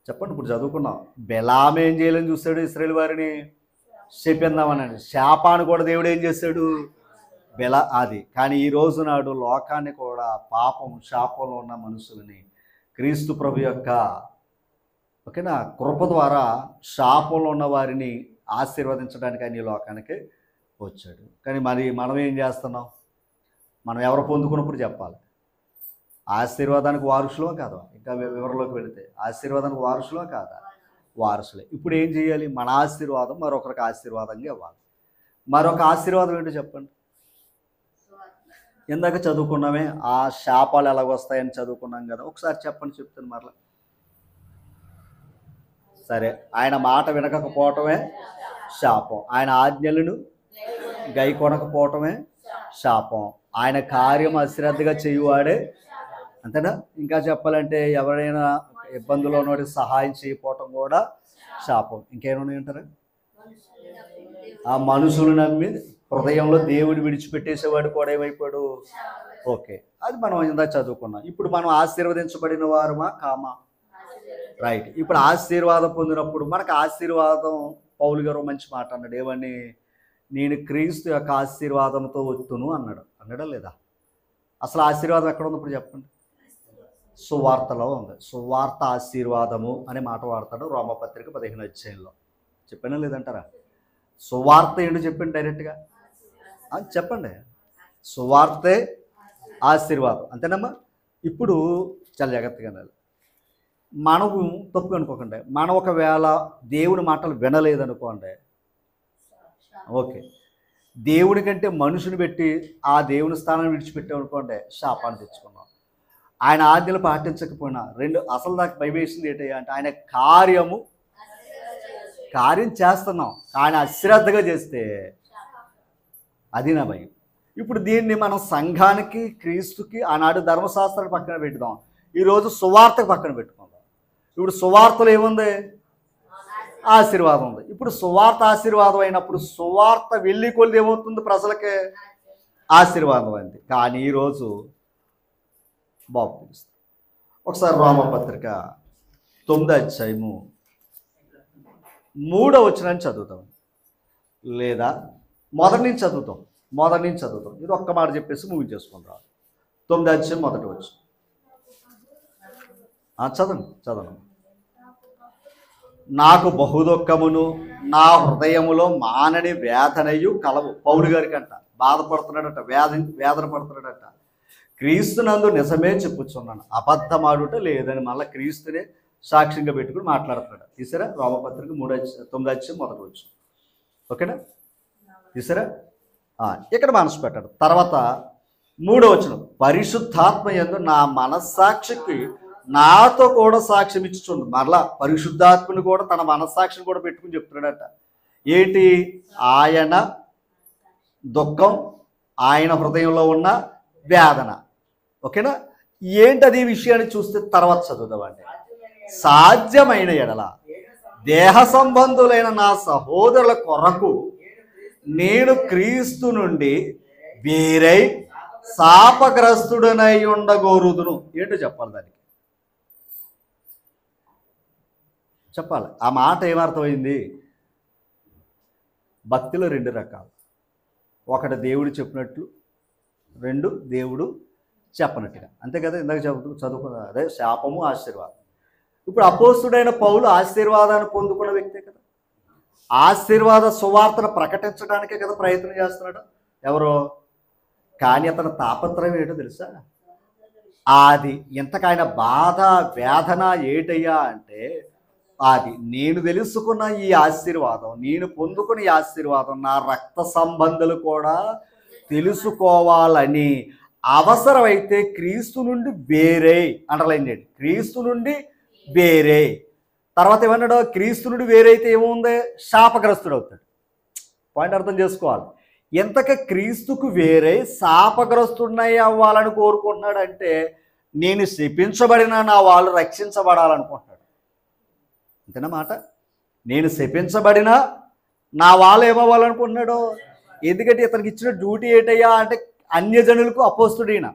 చెప్పండి. ఇప్పుడు చదువుకున్నాం. బెలాం ఏం చేయాలని చూస్తాడు? ఇశ్రాయేలు వారిని శపిందామనండి. శాపాన్ని కూడా దేవుడు ఏం చేశాడు? అది. కానీ ఈ రోజు నాడు లోకాన్ని కూడా పాపం శాపంలో ఉన్న మనుషులని క్రీస్తు ప్రభు యొక్క ఓకేనా కృప ద్వారా శాపంలో ఉన్న వారిని ఆశీర్వదించడానికి ఆయన ఈ లోకానికి వచ్చాడు. కానీ మరి మనం ఏం చేస్తున్నాం? మనం ఎవరు పొందుకున్నప్పుడు చెప్పాలి. ఆశీర్వాదానికి వారసులో కాదా? ఇంకా వివరంలోకి వెళితే ఆశీర్వాదానికి వారసులో కాదా? వారసులే. ఇప్పుడు ఏం చేయాలి? మన ఆశీర్వాదం మరొకరికి ఆశీర్వాదంగా ఇవ్వాలి. మరొక ఆశీర్వాదం ఏంటో చెప్పండి. ఇందాక చదువుకున్నామే, ఆ శాపాలు ఎలాగొస్తాయని చదువుకున్నాం కదా, ఒకసారి చెప్పండి, చెప్తాను మరలా. సరే, ఆయన మాట వినకపోవటమే శాపం, ఆయన ఆజ్ఞలను గైకొనకపోవటమే శాపం, ఆయన కార్యం అశ్రద్ధగా చేయువాడే, అంతేనా? ఇంకా చెప్పాలంటే ఎవరైనా ఇబ్బందులో ఉన్నవాడికి సహాయం చేయకపోవటం కూడా శాపం. ఇంకేమైనా ఉంటారా? ఆ మనుషులు నమ్మి హృదయంలో దేవుడు విడిచిపెట్టేసేవాడు కూడా ఏమైపోయాడు? ఓకే, అది మనం ఇందా చదువుకున్నాం. ఇప్పుడు మనం ఆశీర్వదించబడిన వారమా కామా? రైట్. ఇప్పుడు ఆశీర్వాదం పొందినప్పుడు మనకు ఆశీర్వాదం, పౌలు గారు మంచి మాట అన్నాడు. ఏమని? నేను క్రీస్తు యొక్క ఆశీర్వాదంతో వస్తును అన్నాడు. అన్నాడా లేదా? అసలు ఆశీర్వాదం ఎక్కడ ఉంది ఇప్పుడు చెప్పండి? సువార్తలో ఉంది. సువార్త ఆశీర్వాదము అనే మాట వాడతాడు రోమపత్రిక 15వ అధ్యాయంలో. చెప్పానా లేదంటారా? సువార్త ఏంటో చెప్పండి డైరెక్ట్గా చెప్పండి. సువార్తే ఆశీర్వాదం, అంతేనమ్మా? ఇప్పుడు చాలా జాగ్రత్తగా వినాలి. మనము తప్పు అనుకోకండి. మనం ఒకవేళ దేవుని మాటలు వినలేదనుకోండి, ఓకే, దేవుని కంటే మనుషుని పెట్టి ఆ దేవుని స్థానాన్ని విడిచిపెట్టామనుకోండి, శాపాన్ని తెచ్చుకున్నాం. ఆయన ఆజ్ఞలు పాటించకపోయినా అసలు నాకు భయమేసింది ఏంటయ్యా అంటే, ఆయన కార్యం చేస్తున్నాం కానీ అశ్రద్ధగా చేస్తే అది నా భయం. ఇప్పుడు దీన్ని మనం సంఘానికి, క్రీస్తుకి, ఆనాడు ధర్మశాస్త్రాన్ని పక్కన పెట్టుదాం, ఈరోజు సువార్తకు పక్కన పెట్టుకుందాం. ఇప్పుడు సువార్తలో ఏముంది? ఆశీర్వాదం ఉంది. ఇప్పుడు సువార్త ఆశీర్వాదం అయినప్పుడు సువార్త వెళ్ళి కొలిది ఏమవుతుంది? ప్రజలకే ఆశీర్వాదం అయింది. కానీ ఈరోజు బాబు పిలుస్తుంది. ఒకసారి రోమపత్రిక 9వ అధ్యాయము 3వ వచనాన్ని చదువుతాం, లేదా మొదటి నుంచి చదువుతాం. ఇది ఒక్క మాట చెప్పేసి ముగించేసుకుంటాం. 9వ అధ్యాయం 1వ వచనం చదవండి. నాకు బహుదుఃఖమును నా హృదయములో మానని వేదనయు కలవు. పౌలు గారికి అంట బాధపడుతున్నాడట, వేదన పడుతున్నాడట. క్రీస్తునందు నిజమే చెప్పుచున్నాను, అబద్ధమాడుట లేదని మళ్ళీ క్రీస్తునే సాక్ష్యంగా పెట్టుకుని మాట్లాడుతున్నాడు. తీసారా? రోమపత్రిక 9వ అధ్యాయం 1వ వచనం. ఓకేనా? తీసారా? ఇక్కడ మనసు పెట్టాడు. తర్వాత 3వ వచనం, పరిశుద్ధాత్మ యందు నా మనస్సాక్షికి నాతో కూడా సాక్ష్యం ఇచ్చుచుండు. మరలా పరిశుద్ధాత్మని కూడా తన మనస్సాక్షిని కూడా పెట్టుకుని చెప్తున్నాడట. ఏంటి? ఆయన దుఃఖం, ఆయన హృదయంలో ఉన్న వేదన. ఓకేనా? ఏంటది విషయాన్ని చూస్తే తర్వాత చదువుదామండి. సాధ్యమైన ఎడల దేహ సంబంధులైన నా సహోదరుల కొరకు నేను క్రీస్తు నుండి వేరై శాపగ్రస్తుడనై ఉండగోరుదును. ఏంటో చెప్పాలి, దానికి చెప్పాలి. ఆ మాట ఏమర్థమైంది? భక్తిలో 2 రకాలు. ఒకటి దేవుడు చెప్పినట్లు, 2 దేవుడు చెప్పనట్టుగా. అంతే కదా? ఇందాక చదువుకున్న అదే శాపము, ఆశీర్వాదం. ఇప్పుడు అపోస్తుడైన పౌలు ఆశీర్వాదాన్ని పొందుకున్న వ్యక్తే కదా, ఆశీర్వాద సువార్తను ప్రకటించడానికే కదా ప్రయత్నం చేస్తున్నాడు. ఎవరో కానీ అతని తాపత్రయం ఏంటో తెలుసా? అది ఇంతకైనా బాధ, వేదన ఏటయ్యా అంటే, అది నేను తెలుసుకున్న ఈ ఆశీర్వాదం, నేను పొందుకున్న ఈ ఆశీర్వాదం నా రక్త సంబంధులు కూడా తెలుసుకోవాలని అవసరమైతే క్రీస్తు నుండి వేరే అండర్లైన్ చేయండి. క్రీస్తు నుండి వేరే. తర్వాత ఏమన్నాడు? క్రీస్తు నుండి వేరైతే ఏముంది? శాపగ్రస్తుడు అవుతాడు. పాయింట్ అర్థం చేసుకోవాలి. ఎంతక క్రీస్తుకు వేరే శాపగ్రస్తుడినై అవ్వాలని కోరుకుంటున్నాడు అంటే, నేను శపించబడిన నా వాళ్ళు రక్షించబడాలనుకుంటున్నాడు. అంతేనా మాట? నేను శపించబడిన నా వాళ్ళు ఏమవ్వాలనుకుంటున్నాడు? ఎందుకంటే ఇతనికి ఇచ్చిన డ్యూటీ ఏంటయ్యా అంటే, అన్యజనులకు అపోస్తుడైన,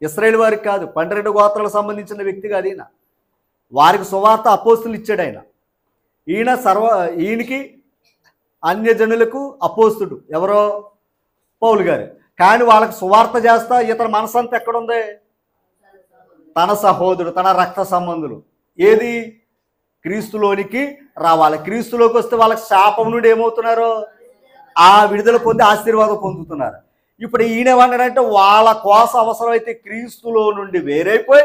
ఇశ్రాయేలు వారికి కాదు, 12 గోత్రాలకు సంబంధించిన వ్యక్తి కాదు ఈయన. వారికి సువార్త అపోస్తులు ఇచ్చాడు ఆయన. ఈయనకి అన్యజనులకు అపోస్తుడు ఎవరో? పౌలు గారు. కానీ వాళ్ళకి సువార్త చేస్తా ఇతని మనసంతా ఎక్కడుంది? తన సహోదరుడు, తన రక్త సంబంధులు. ఏది? క్రీస్తులోనికి రావాలి. క్రీస్తులోకి వస్తే వాళ్ళకి శాపం నుండి ఏమవుతున్నారు? ఆ విడుదల పొంది ఆశీర్వాదం పొందుతున్నారు. ఇప్పుడు ఈయన ఏమన్నాడంటే వాళ్ళ కోసం అవసరమైతే క్రీస్తులో నుండి వేరైపోయి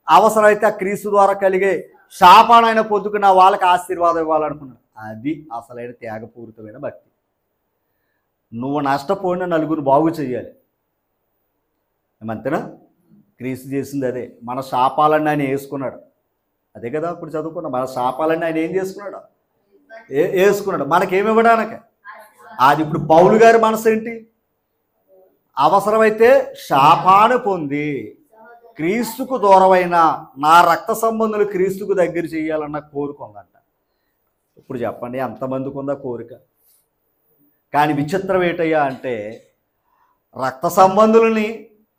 అవసరమైతే ఆ క్రీస్తు ద్వారా కలిగే శాపాన్ని ఆయన పొందుకున్న వాళ్ళకి ఆశీర్వాదం ఇవ్వాలనుకున్నాడు. అది అసలైన త్యాగపూరితమైన భక్తి. నువ్వు నష్టపోయిన నలుగురు బాగు చెయ్యాలి. ఏమంతేనా? క్రీస్తు చేసింది అదే. మన శాపాలన్నీ ఆయన వేసుకున్నాడు. అదే కదా ఇప్పుడు చదువుకున్నా. మన శాపాలన్నీ ఆయన ఏం చేసుకున్నాడు? వేసుకున్నాడు మనకేమివ్వడానికి. అది ఇప్పుడు పౌలు గారి మనసు ఏంటి? అవసరమైతే శాపాన్ని పొంది క్రీస్తుకు దూరమైన నా రక్త సంబంధులు క్రీస్తుకు దగ్గర చేయాలన్న కోరిక ఉందంట. ఇప్పుడు చెప్పండి ఎంతమందికి ఉందా కోరిక? కానీ విచిత్రం ఏంటయ్యా అంటే రక్త సంబంధులని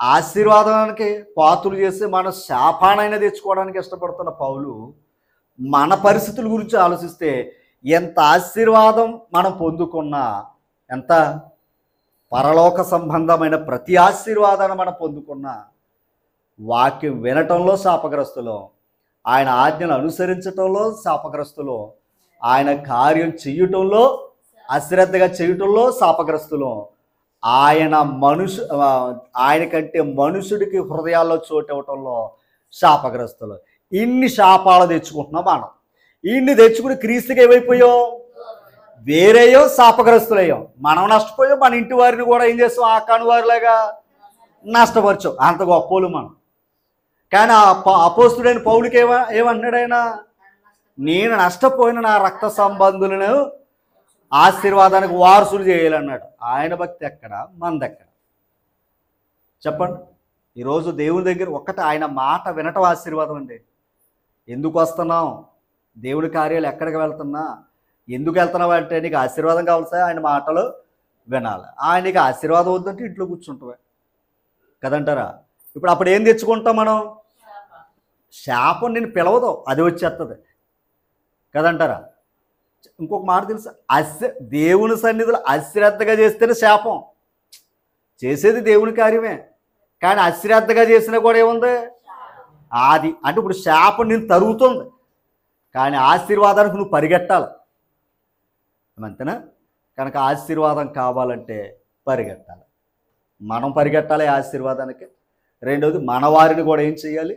ఆశీర్వాదానికి పాత్రలు చేసి మన శాపానైనా తెచ్చుకోవడానికి ఇష్టపడుతున్న పౌలు మన పరిస్థితుల గురించి ఆలోచిస్తే ఎంత ఆశీర్వాదం మనం పొందుకున్నా, ఎంత పరలోక సంబంధమైన ప్రతి ఆశీర్వాదాన్ని మనం పొందుకున్నా వాక్యం వినటంలో శాపగ్రస్తులో, ఆయన ఆజ్ఞలు అనుసరించటంలో శాపగ్రస్తులో, ఆయన కార్యం చెయ్యటంలో అశ్రద్ధగా చేయటంలో శాపగ్రస్తులో, ఆయన కంటే మనుషుడికి హృదయాల్లో చోటు ఇవ్వటంలో శాపగ్రస్తులు. ఇన్ని శాపాలు తెచ్చుకుంటున్నాం మనం. ఇన్ని తెచ్చుకుని క్రీస్తుకి ఏమైపోయాం? వేరేయో శాపగ్రస్తులయ్యాం. మనం నష్టపోయాం, మన ఇంటి వారిని కూడా ఏం చేస్తాం? ఆ కానువారిలాగా నష్టపరచాం. అంత గొప్పోలు మనం. కానీ అపోస్తుడైన పౌలుకి ఏమన్నాడు ఆయన? నేను నష్టపోయిన నా రక్త సంబంధులను ఆశీర్వాదానికి వారసులు చేయాలన్నాడు. ఆయన భక్తి ఎక్కడ, మనది ఎక్కడ? చెప్పండి. ఈరోజు దేవుని దగ్గర ఒక్కటి ఆయన మాట వినటం ఆశీర్వాదం అండి. ఎందుకు వస్తున్నాం? దేవుడి కార్యాలు ఎక్కడికి వెళ్తున్నా? ఎందుకు వెళ్తున్నావు అంటే నీకు ఆశీర్వాదం కావాల్సా? ఆయన మాటలు వినాలి. ఆయనకి ఆశీర్వాదం వద్దంటే ఇంట్లో కూర్చుంటావే కదంటారా? ఇప్పుడు అప్పుడు ఏం తెచ్చుకుంటాం మనం? శాపం నేను పిలవదు, అది వచ్చేస్తుంది కదంటారా? ఇంకొక మాట తెలుసా? దేవుని సన్నిధిలో అశ్రద్ధగా చేస్తేనే శాపం. చేసేది దేవుని కార్యమే, కానీ అశ్రద్ధగా చేసినా కూడా ఏముంది? అది అంటే ఇప్పుడు శాపం నేను తరుగుతుంది, కానీ ఆశీర్వాదానికి నువ్వు పరిగెట్టాలి. అంతేనా? కనుక ఆశీర్వాదం కావాలంటే పరిగెట్టాలి. మనం పరిగెట్టాలి ఆశీర్వాదానికి. రెండవది మన వారిని కూడా ఏం చేయాలి?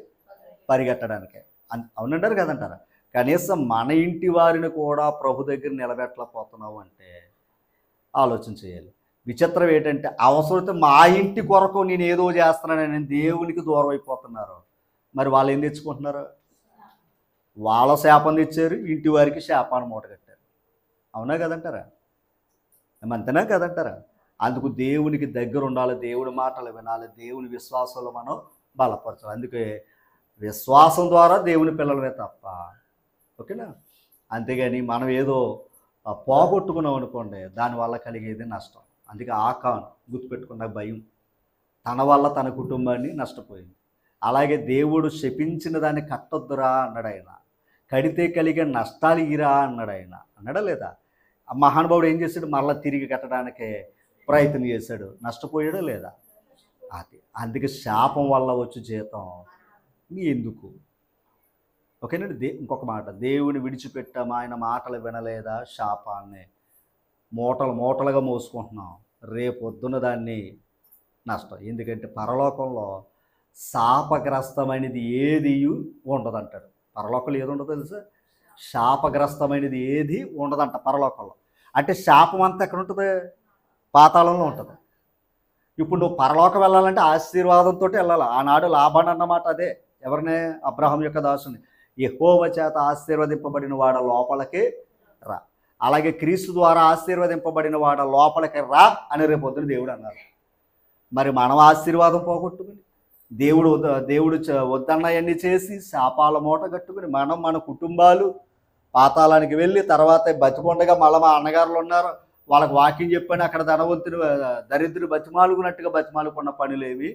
పరిగెట్టడానికి. అవునంటారు కదంటారా? కనీసం మన ఇంటి వారిని కూడా ప్రభు దగ్గర నిలబెట్టలేకపోతున్నావు అంటే ఆలోచన చేయాలి. విచిత్రం ఏంటంటే అవసరమైతే మా ఇంటి కొరకు నేను ఏదో చేస్తున్నానని దేవునికి దూరం అయిపోతున్నారు. మరి వాళ్ళు ఏం తెచ్చుకుంటున్నారు? వాళ్ళ శాపం తెచ్చారు, ఇంటి వారికి శాపాన్ని మూట కట్టారు. అవునా కదంటారా? అంతేనా కదంటారా? అందుకు దేవునికి దగ్గర ఉండాలి, దేవుడి మాటలు వినాలి, దేవుని విశ్వాసంలో మనం బలపరచాలి. అందుకే విశ్వాసం ద్వారా దేవుని పిల్లలమే తప్ప, ఓకేనా? అంతేగాని మనం ఏదో పోగొట్టుకున్నాం అనుకోండి, దానివల్ల కలిగేది నష్టం. అందుకే ఆకాను గుర్తుపెట్టుకున్న భయం, తన వల్ల తన కుటుంబాన్ని నష్టపోయింది. అలాగే దేవుడు శపించిన దాన్ని కట్టొద్దురా అన్నాడు ఆయన, కడితే కలిగే నష్టాలు ఇరా అన్నాడు ఆయన. అన్నాడా లేదా? ఆ మహానుభావుడు ఏం చేశాడు? మరలా తిరిగి కట్టడానికే ప్రయత్నం చేశాడు. నష్టపోయాడా లేదా? అది అందుకే శాపం వల్ల వచ్చి జీతం నీ ఎందుకు? ఓకేనండి. ఇంకొక మాట, దేవుని విడిచిపెట్టాము, ఆయన మాటలు వినలేదా? శాపాన్ని మూటలు మూటలుగా మోసుకుంటున్నాం. రేపొద్దున దాన్ని నష్టం. ఎందుకంటే పరలోకంలో శాపగ్రస్తమైనది ఏది ఉండదంటాడు. పరలోకంలో ఏది ఉండదో తెలుసా? శాపగ్రస్తమైనది ఏది ఉండదంట పరలోకంలో. అంటే శాపం అంతా ఎక్కడ ఉంటుంది? పాతాళంలో ఉంటుంది. ఇప్పుడు నువ్వు పరలోకం వెళ్ళాలంటే ఆశీర్వాదంతో వెళ్ళాలి. ఆనాడు లాభాన్ని అన్నమాట అదే. ఎవరినే? అబ్రహాం యొక్క దాసుని. యెహోవా చేత ఆశీర్వదింపబడిన వాడ లోపలికి రా. అలాగే క్రీస్తు ద్వారా ఆశీర్వదింపబడిన వాడ లోపలికి రా అని రేపొద్దున దేవుడు అన్నారు. మరి మనం ఆశీర్వాదం పోగొట్టుకుని దేవుడు వద్దన్నయన్నీ చేసి శాపాల మూట కట్టుకుని మనం మన కుటుంబాలు పాతాళానికి వెళ్ళి తర్వాత బతికొండగా మళ్ళీ మా అన్నగారులు ఉన్నారు, వాళ్ళకి వాక్యం చెప్పని అక్కడ ధనవంతుడు దరిద్రుడు బతిమాలుకున్నట్టుగా బతిమాలుకున్న పనులేవి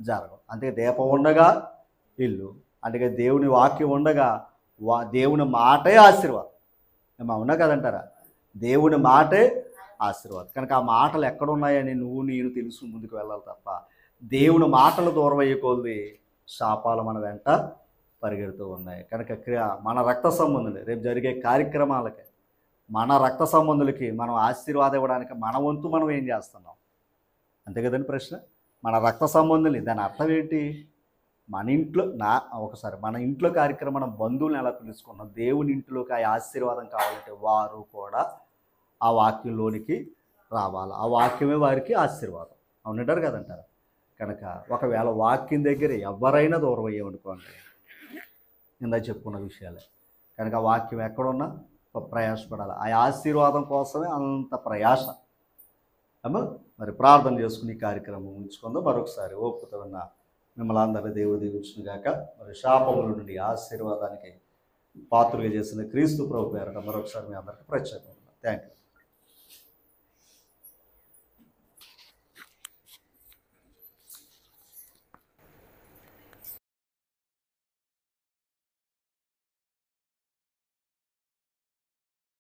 జరగవు. అందుకే దీపం ఉండగా ఇల్లు, అందుకే దేవుని వాక్యం ఉండగా దేవుని మాటే ఆశీర్వాదం. అవునా కదంటారా? దేవుని మాటే ఆశీర్వాదం. కనుక ఆ మాటలు ఎక్కడున్నాయని నువ్వు నేను తెలుసు ముందుకు వెళ్ళాలి తప్ప దేవుని మాటలు దూరం అయ్యే కొద్ది శాపాలు మన వెంట పరిగెడుతూ ఉన్నాయి. కనుక మన రక్త సంబంధులు రేపు జరిగే కార్యక్రమాలకి, మన రక్త సంబంధులకి మనం ఆశీర్వాదం ఇవ్వడానికి మన వంతు మనం ఏం చేస్తున్నాం? అంతే కదండి ప్రశ్న. మన రక్త సంబంధుల్ని, దాని అర్థం ఏంటి? మన ఇంట్లో మన ఇంట్లో కార్యక్రమం, మనం బంధువులను ఎలా పిలుచుకున్నాం, దేవుని ఇంట్లోకి ఆ ఆశీర్వాదం కావాలంటే వారు కూడా ఆ వాక్యంలోనికి రావాలి. ఆ వాక్యమే వారికి ఆశీర్వాదం. అవునంటారు కదంటారు. కనుక ఒకవేళ వాక్యం దగ్గర ఎవరైనా దూరం అయ్యామనుకోండి, ఇందా చెప్పుకున్న విషయాలే. కనుక ఆ వాక్యం ఎక్కడున్నా ప్రయాసపడాలి. ఆ ఆశీర్వాదం కోసమే అంత ప్రయాస. అమ్మా మరి ప్రార్థన చేసుకుని ఈ కార్యక్రమం ఉంచుకుందాం. మరొకసారి ఓపికతో ఉన్న మిమ్మల్ని అందరినీ దేవుడు దీవించును గాక. మరి శాపముల నుండి ఆశీర్వాదానికి పాత్రగా చేసిన క్రీస్తు ప్రభు పేరట మరొకసారి మీ అందరికీ ప్రత్యేకంగా థ్యాంక్ యూ.